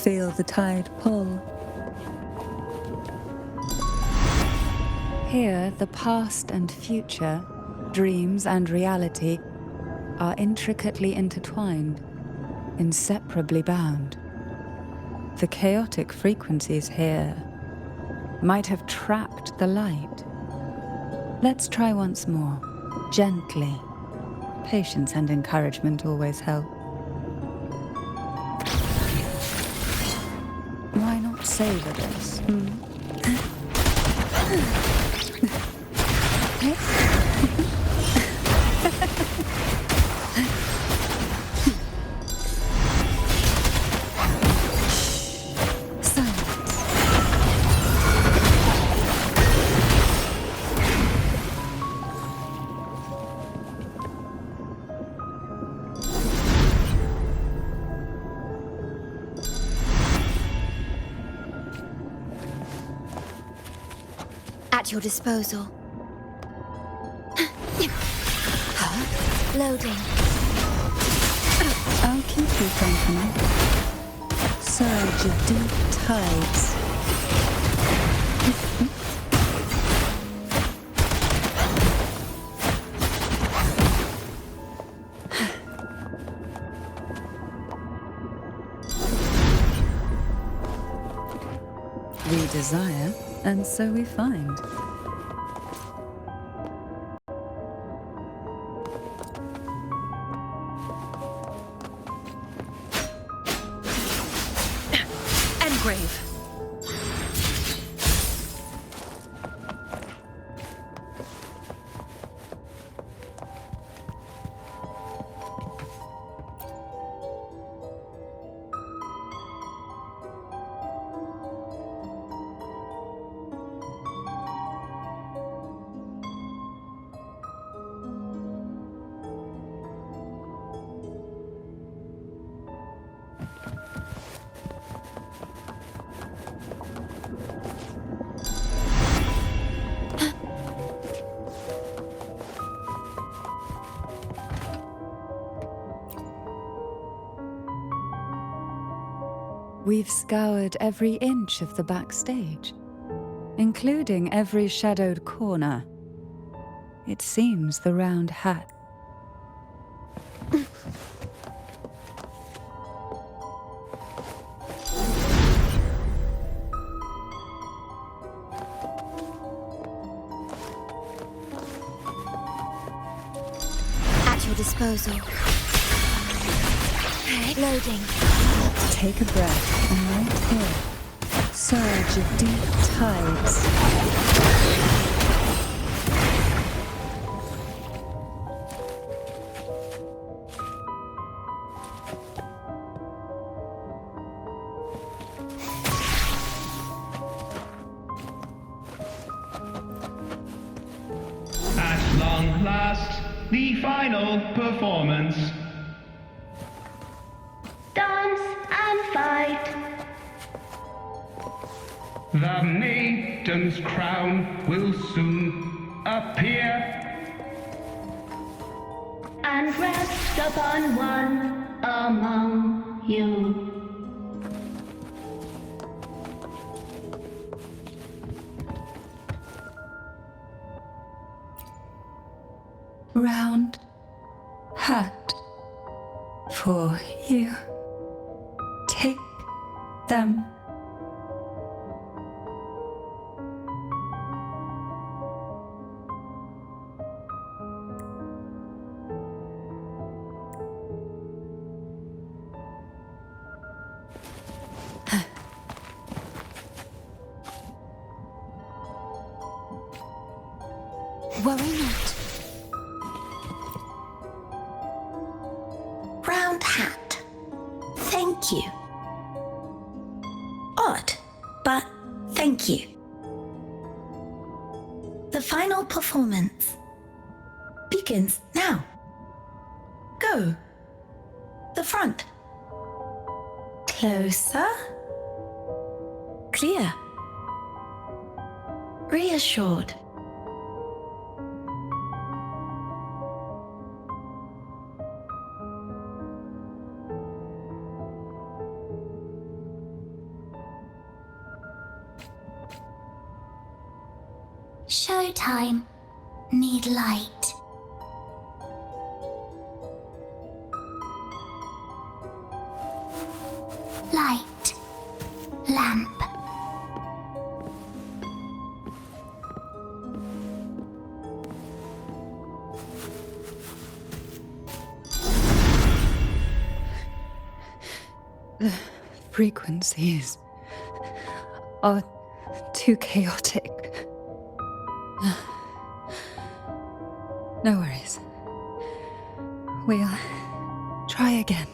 Feel the tide pull. Here, the past and future, dreams and reality, are intricately intertwined, inseparably bound. The chaotic frequencies here might have trapped the light. Let's try once more, gently. Patience and encouragement always help. Why not savor this? At your disposal. Loading. I'll keep you company. Surge of deep tides. We desire, and so we find. grave. We've scoured every inch of the backstage, including every shadowed corner. It seems the round hat. At your disposal. Loading. Take a breath, and right here, surge of deep tides. At long last, the final performance. Dance and fight. The maiden's crown will soon appear. And rest upon one among you. Round hat for you. Take them. Worry not. Round hat. Thank you. Odd, but thank you. The final performance begins now. Go. The front. Closer. Clear. Reassured. Showtime. Need light. Light. Lamp. The frequencies are too chaotic. No worries. We'll try again.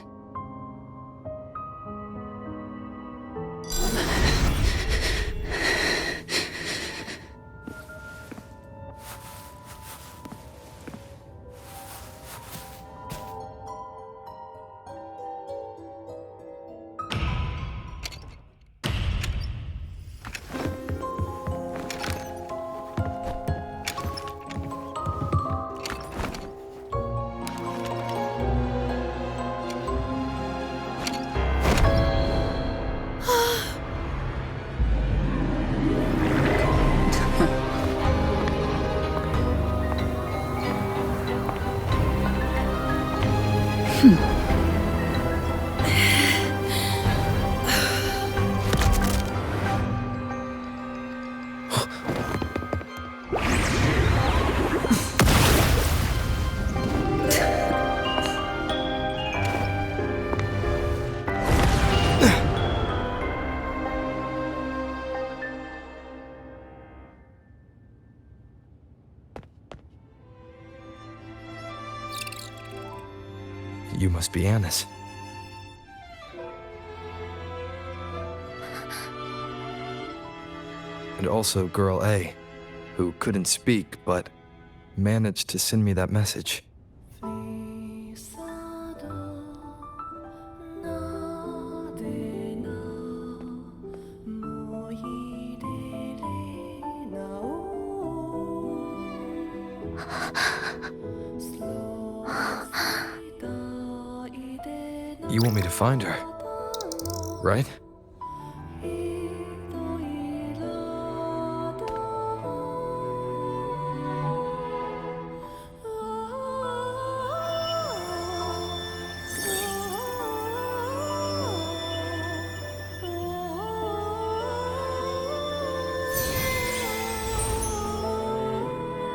must be Anna's. And also Girl A, who couldn't speak but managed to send me that message. You want me to find her, right?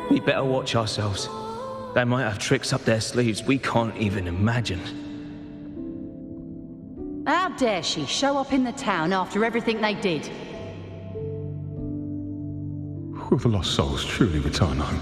We better watch ourselves. They might have tricks up their sleeves we can't even imagine. How dare she show up in the town after everything they did? Will the lost souls truly return home?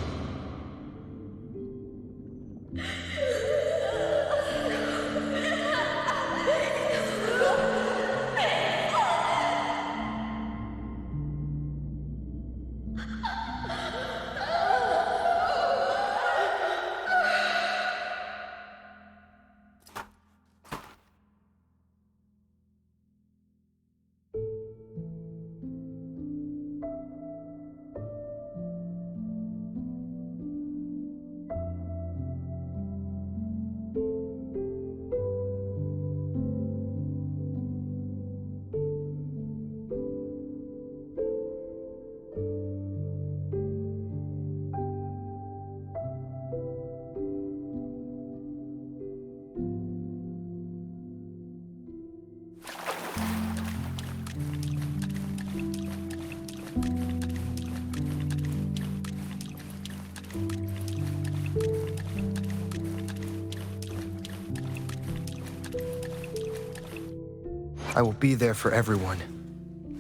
I will be there for everyone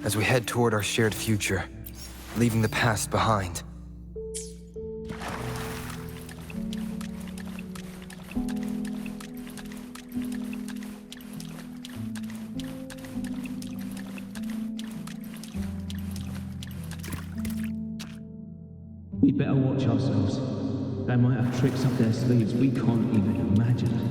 as we head toward our shared future, leaving the past behind. We better watch ourselves. They might have tricks up their sleeves we can't even imagine.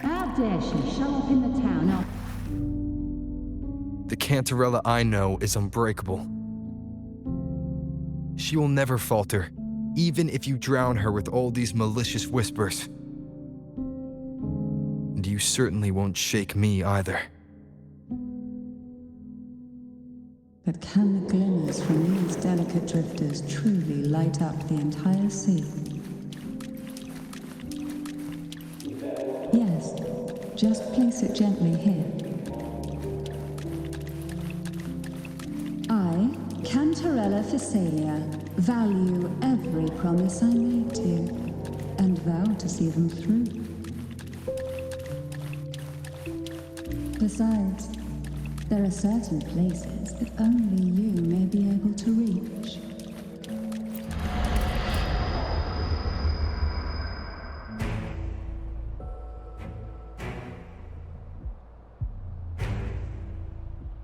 How dare she show up in the town after... The Cantarella I know is unbreakable. She will never falter, even if you drown her with all these malicious whispers. And you certainly won't shake me either. But can the glimmers from these delicate drifters truly light up the entire sea? Yes, just place it gently here. I, Cantarella Phasalia, value every promise I made to you, and vow to see them through. Besides, there are certain places that only you may be able to reach.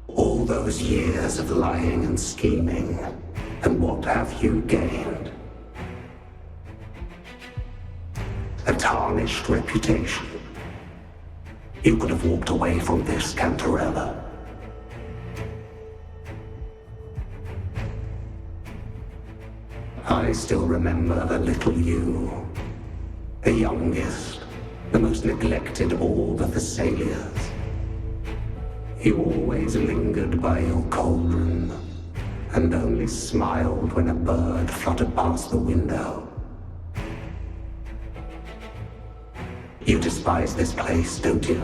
All those years of lying and scheming, and what have you gained? A tarnished reputation. You could have walked away from this, Cantarella. I still remember the little you, the youngest, the most neglected of all the Thessalias. You always lingered by your cauldron, and only smiled when a bird fluttered past the window. You despise this place, don't you?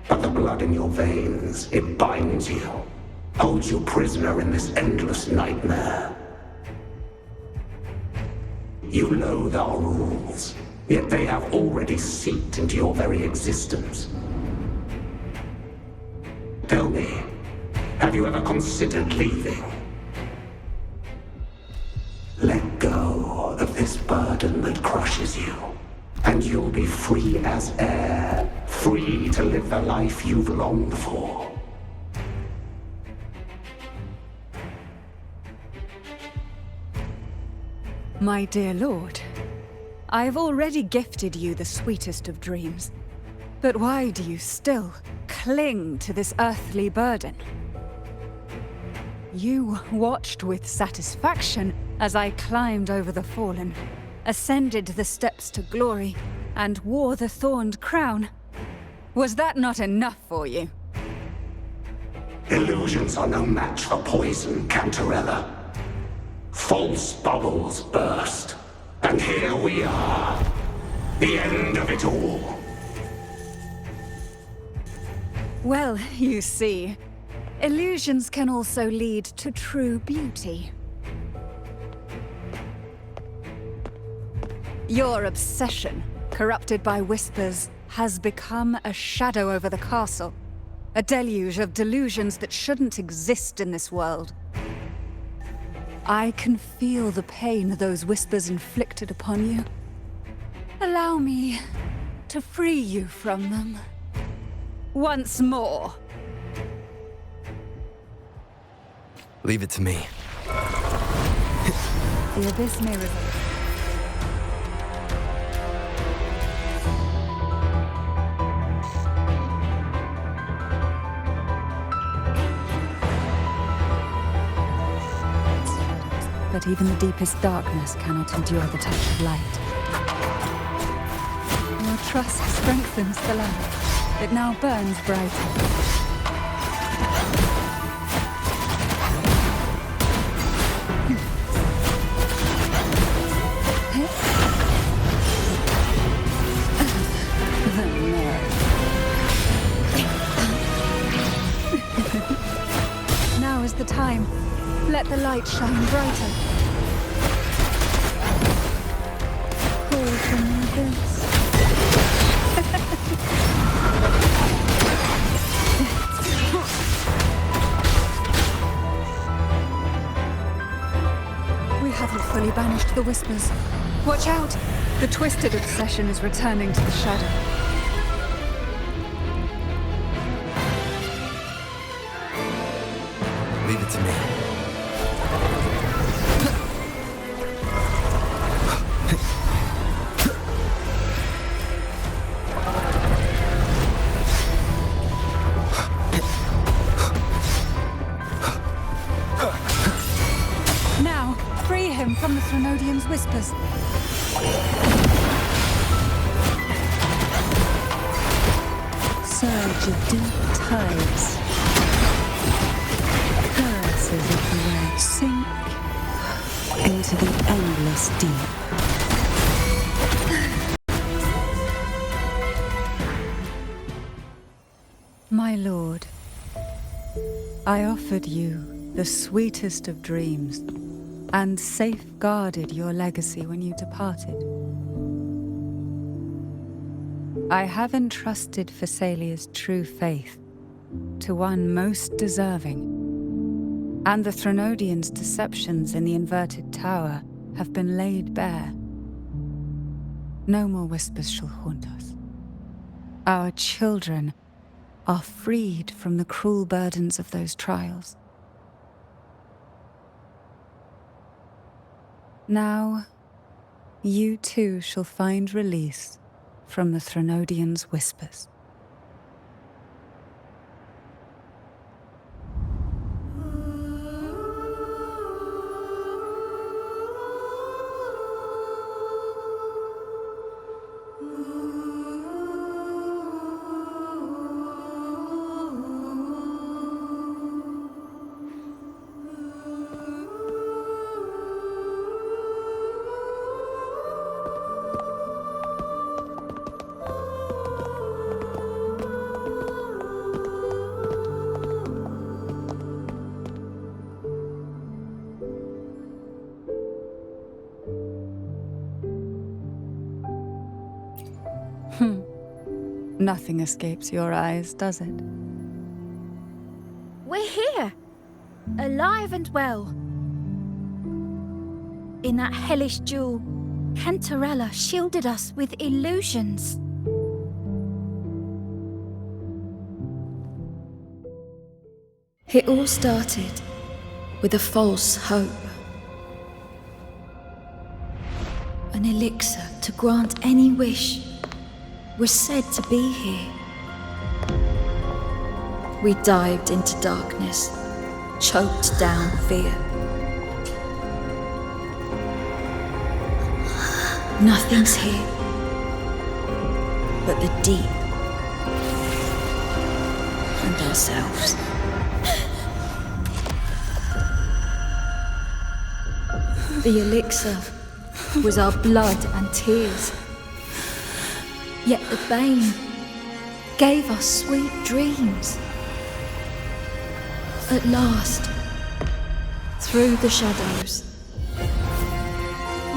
But the blood in your veins, it binds you. holds you prisoner in this endless nightmare. You loathe our rules, yet they have already seeped into your very existence. Tell me, have you ever considered leaving? Let go of this burden that crushes you, and you'll be free as air, free to live the life you've longed for. My dear lord, I have already gifted you the sweetest of dreams. But why do you still cling to this earthly burden? You watched with satisfaction as I climbed over the fallen, ascended the steps to glory, and wore the thorned crown. Was that not enough for you? Illusions are no match for poison, Cantarella. False bubbles burst, and here we are. The end of it all. Well, you see, illusions can also lead to true beauty. Your obsession, corrupted by whispers, has become a shadow over the castle. A deluge of delusions that shouldn't exist in this world. I can feel the pain those whispers inflicted upon you. Allow me to free you from them. Once more. Leave it to me. The abyss may reveal. But even the deepest darkness cannot endure the touch of light. Your trust strengthens the lamp. It now burns brighter. Now is the time. Let the light shine brighter. Call from the abyss. We haven't fully banished the whispers. Watch out! The twisted obsession is returning to the shadow. Leave it to me. Now, free him from the Threnodian's whispers. Surge of deep tides. Curses of the red sink into the endless deep. My lord, I offered you the sweetest of dreams and safeguarded your legacy when you departed. I have entrusted Phassalia's true faith to one most deserving, and the Threnodians' deceptions in the inverted tower have been laid bare. No more whispers shall haunt us. Our children are freed from the cruel burdens of those trials. Now, you too shall find release from the Threnodians' whispers. Nothing escapes your eyes, does it? We're here, alive and well. In that hellish duel, Cantarella shielded us with illusions. It all started with a false hope. An elixir to grant any wish was said to be here. We dived into darkness, choked down fear. Nothing's here but the deep and ourselves. The elixir was our blood and tears. Yet the bane gave us sweet dreams. At last, through the shadows,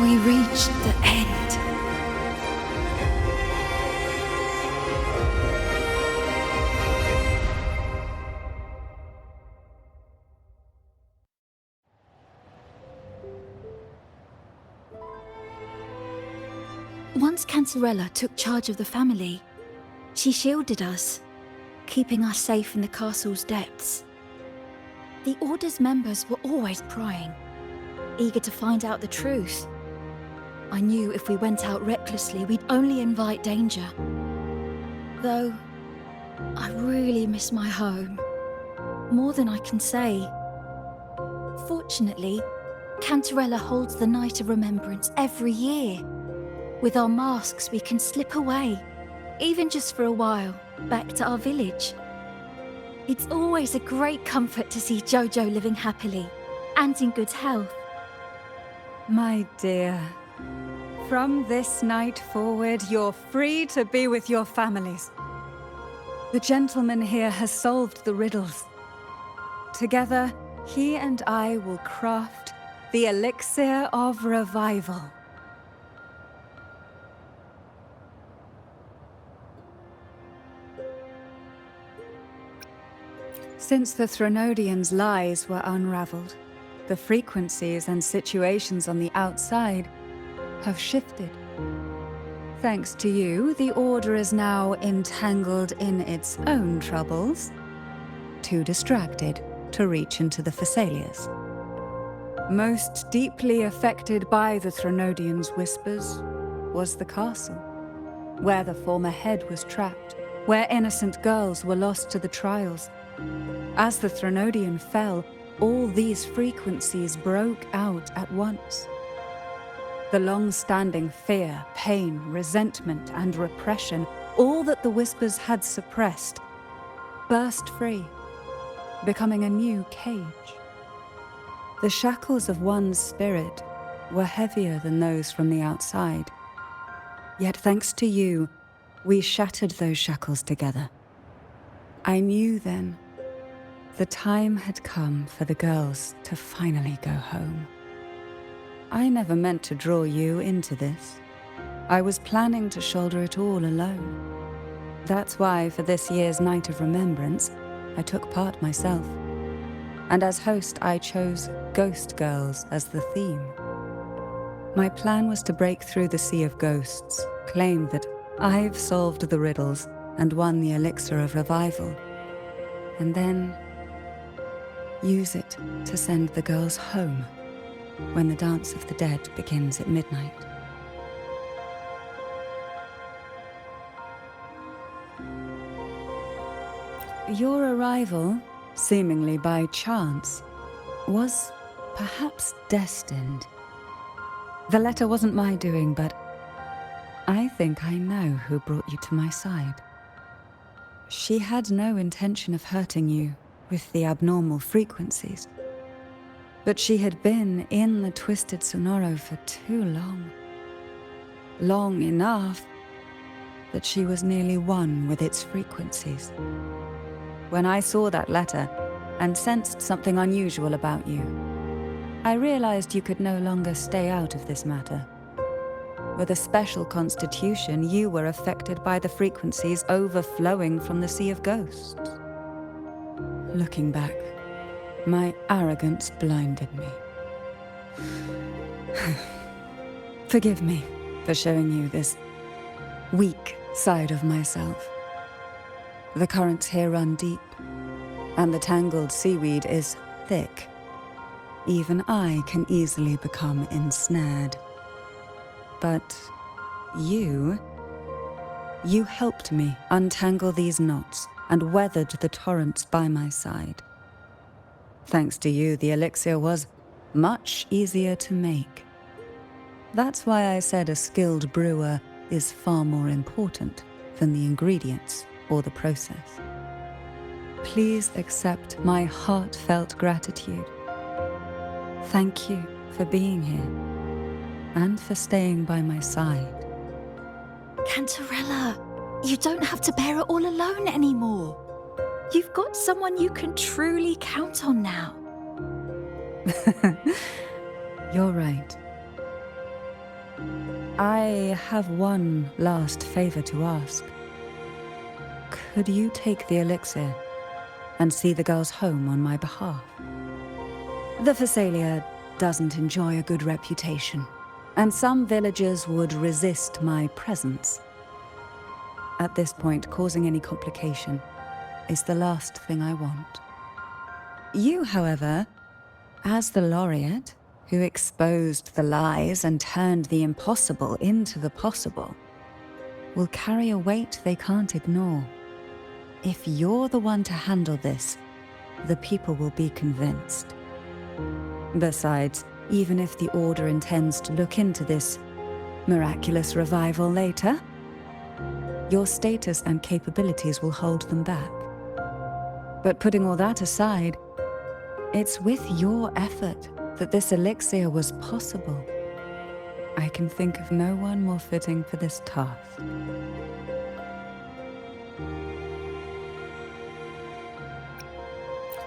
we reached the end. Once Cantarella took charge of the family, she shielded us, keeping us safe in the castle's depths. The Order's members were always prying, eager to find out the truth. I knew if we went out recklessly, we'd only invite danger. Though, I really miss my home, more than I can say. Fortunately, Cantarella holds the Night of Remembrance every year. With our masks, we can slip away, even just for a while, back to our village. It's always a great comfort to see Jojo living happily and in good health. My dear, from this night forward, you're free to be with your families. The gentleman here has solved the riddles. Together, he and I will craft the elixir of revival. Since the Threnodians' lies were unraveled, the frequencies and situations on the outside have shifted. Thanks to you, the Order is now entangled in its own troubles, too distracted to reach into the Thessalias. Most deeply affected by the Threnodians' whispers was the castle, where the former head was trapped, where innocent girls were lost to the trials. As the Threnodian fell, all these frequencies broke out at once. The long-standing fear, pain, resentment, and repression, all that the whispers had suppressed, burst free, becoming a new cage. The shackles of one's spirit were heavier than those from the outside. Yet thanks to you, we shattered those shackles together. I knew then the time had come for the girls to finally go home. I never meant to draw you into this. I was planning to shoulder it all alone. That's why for this year's Night of Remembrance, I took part myself. And as host, I chose Ghost Girls as the theme. My plan was to break through the sea of ghosts, claim that I've solved the riddles and won the elixir of revival, and then use it to send the girls home when the Dance of the Dead begins at midnight. Your arrival, seemingly by chance, was perhaps destined. The letter wasn't my doing, but I think I know who brought you to my side. She had no intention of hurting you with the abnormal frequencies, but she had been in the Twisted Sonoro for too long. Long enough that she was nearly one with its frequencies. When I saw that letter and sensed something unusual about you, I realized you could no longer stay out of this matter. With a special constitution, you were affected by the frequencies overflowing from the Sea of Ghosts. Looking back, my arrogance blinded me. Forgive me for showing you this weak side of myself. The currents here run deep, and the tangled seaweed is thick. Even I can easily become ensnared. But you helped me untangle these knots and weathered the torrents by my side. Thanks to you, the elixir was much easier to make. That's why I said a skilled brewer is far more important than the ingredients or the process. Please accept my heartfelt gratitude. Thank you for being here and for staying by my side. Cantarella, you don't have to bear it all alone anymore. You've got someone you can truly count on now. You're right. I have one last favor to ask. Could you take the elixir and see the girls home on my behalf? The Phasalia doesn't enjoy a good reputation, and some villagers would resist my presence. At this point, causing any complication is the last thing I want. You, however, as the laureate who exposed the lies and turned the impossible into the possible, will carry a weight they can't ignore. If you're the one to handle this, the people will be convinced. Besides, even if the Order intends to look into this miraculous revival later, your status and capabilities will hold them back. But putting all that aside, it's with your effort that this elixir was possible. I can think of no one more fitting for this task.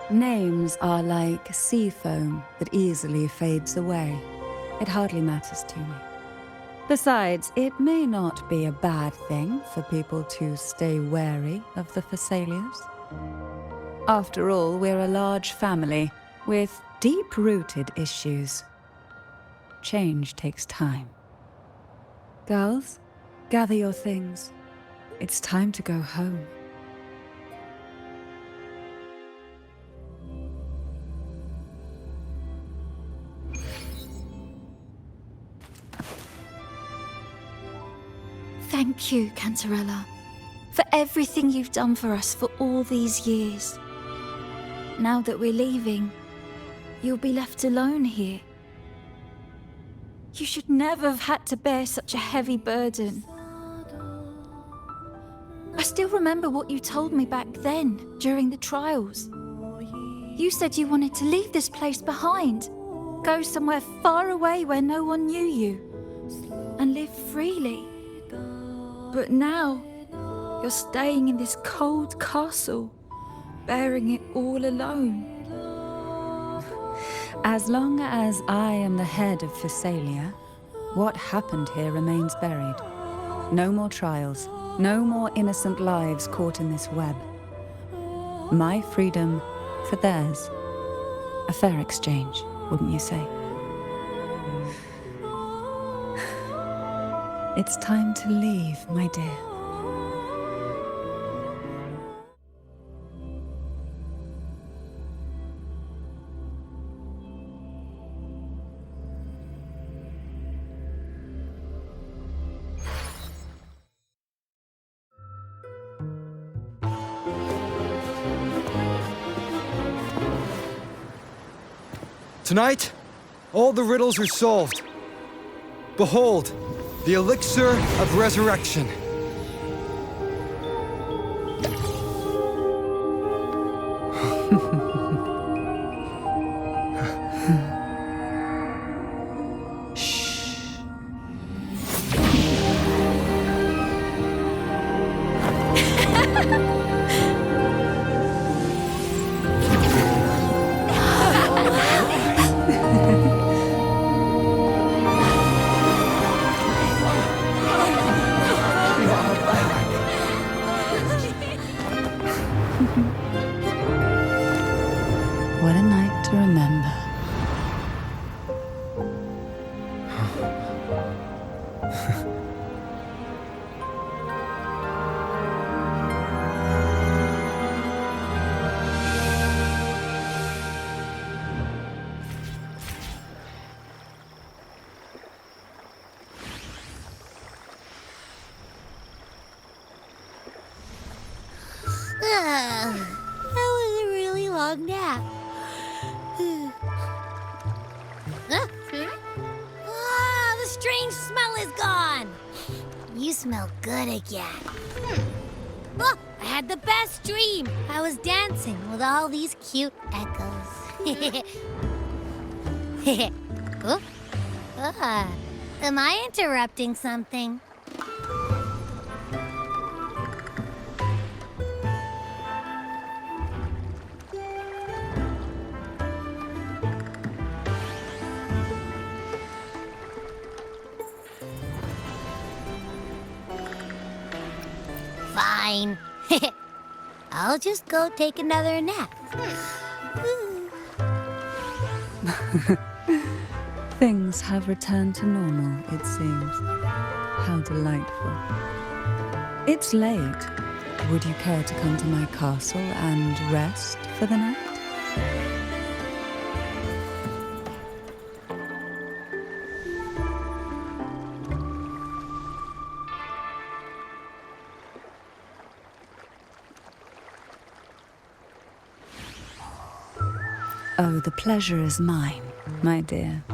Names are like sea foam that easily fades away. It hardly matters to me. Besides, it may not be a bad thing for people to stay wary of the Phasalias. After all, we're a large family with deep-rooted issues. Change takes time. Girls, gather your things. It's time to go home. Thank you, Cantarella, for everything you've done for us for all these years. Now that we're leaving, you'll be left alone here. You should never have had to bear such a heavy burden. I still remember what you told me back then, during the trials. You said you wanted to leave this place behind, go somewhere far away where no one knew you, and live freely. But now, you're staying in this cold castle, bearing it all alone. As long as I am the head of Phasalia, what happened here remains buried. No more trials, no more innocent lives caught in this web. My freedom for theirs. A fair exchange, wouldn't you say? It's time to leave, my dear. Tonight, all the riddles are solved. Behold, the elixir of resurrection. That was a really long nap. The strange smell is gone. You smell good again. Look, I had the best dream. I was dancing with all these cute echoes. Oh, am I interrupting something? Fine. I'll just go take another nap. Things have returned to normal, it seems. How delightful. It's late. Would you care to come to my castle and rest for the night? Oh, the pleasure is mine, my dear.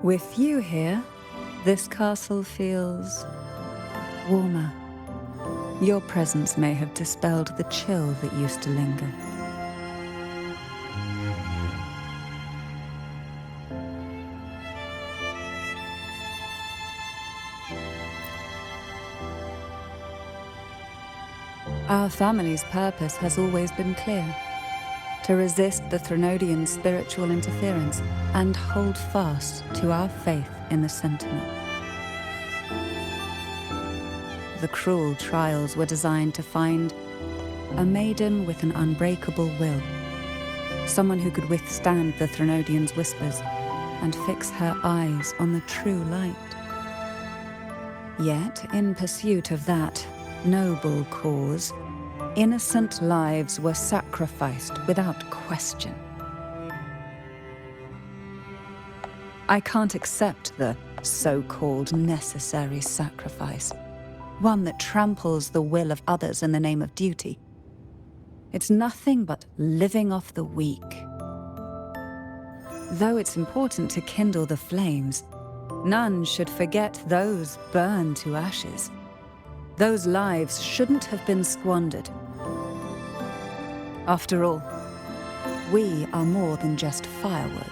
With you here, this castle feels warmer. Your presence may have dispelled the chill that used to linger. Our family's purpose has always been clear: to resist the Threnodian spiritual interference and hold fast to our faith in the Sentinel. The cruel trials were designed to find a maiden with an unbreakable will, someone who could withstand the Threnodian's whispers and fix her eyes on the true light. Yet, in pursuit of that noble cause, innocent lives were sacrificed without question. I can't accept the so-called necessary sacrifice, one that tramples the will of others in the name of duty. It's nothing but living off the weak. Though it's important to kindle the flames, none should forget those burned to ashes. Those lives shouldn't have been squandered. After all, we are more than just firewood.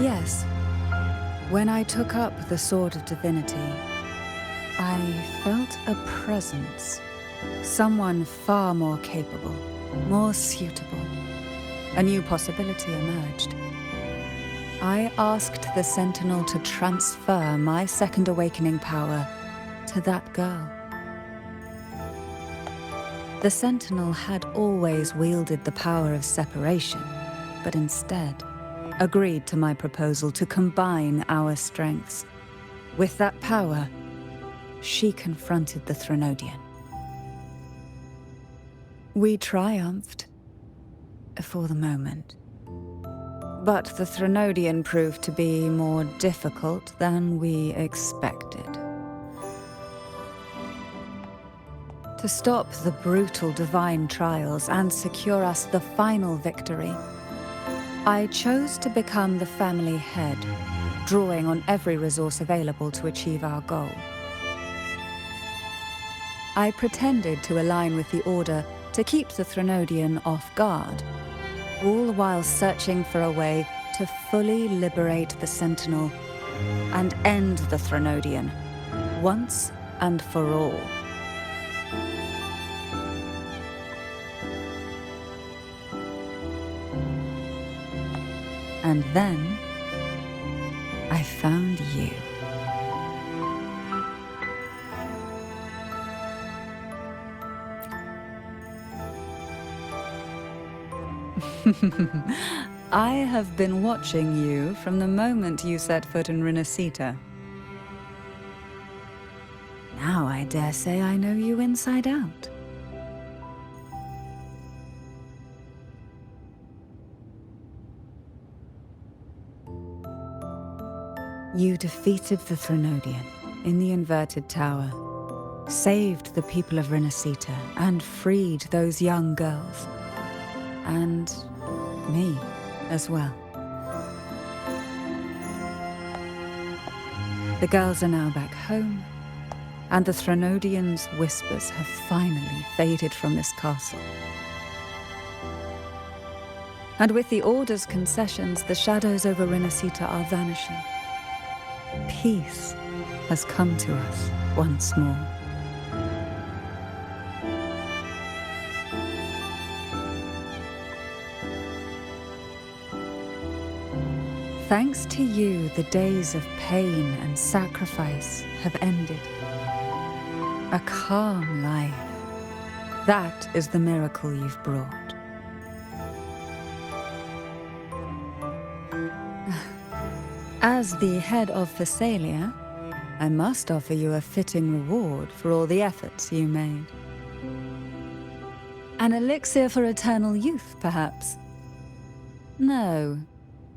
Yes, when I took up the Sword of Divinity, I felt a presence, someone far more capable, more suitable. A new possibility emerged. I asked the Sentinel to transfer my second awakening power to that girl. The Sentinel had always wielded the power of separation, but instead agreed to my proposal to combine our strengths. With that power, she confronted the Threnodian. We triumphed, for the moment. But the Threnodian proved to be more difficult than we expected. To stop the brutal divine trials and secure us the final victory, I chose to become the family head, drawing on every resource available to achieve our goal. I pretended to align with the Order to keep the Threnodian off guard, all while searching for a way to fully liberate the Sentinel and end the Threnodian, once and for all. And then I found you. I have been watching you from the moment you set foot in Renacita. Now I dare say I know you inside out. You defeated the Threnodian in the Inverted Tower, saved the people of Renacita, and freed those young girls. And me as well. The girls are now back home, and the Threnodian's whispers have finally faded from this castle. And with the Order's concessions, the shadows over Renacita are vanishing. Peace has come to us once more. Thanks to you, the days of pain and sacrifice have ended. A calm life. That is the miracle you've brought. As the head of Phasalia, I must offer you a fitting reward for all the efforts you made. An elixir for eternal youth, perhaps? No.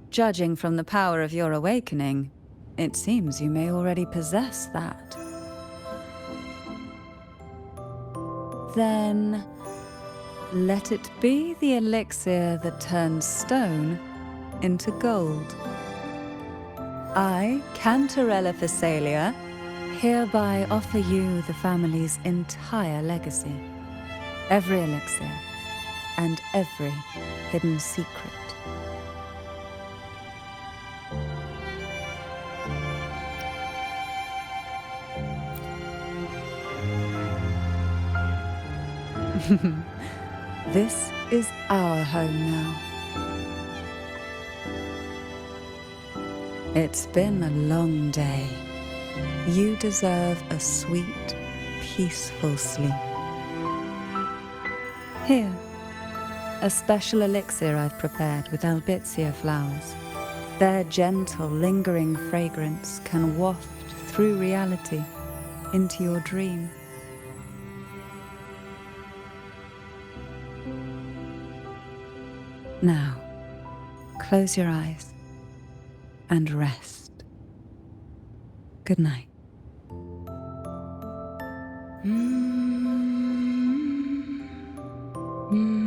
Judging from the power of your awakening, it seems you may already possess that. Then, let it be the elixir that turns stone into gold. I, Cantarella Phasalia, hereby offer you the family's entire legacy. Every elixir and every hidden secret. This is our home now. It's been a long day. You deserve a sweet, peaceful sleep. Here, a special elixir I've prepared with albizia flowers. Their gentle, lingering fragrance can waft through reality into your dream. Now, close your eyes and rest. Good night. Mm-hmm.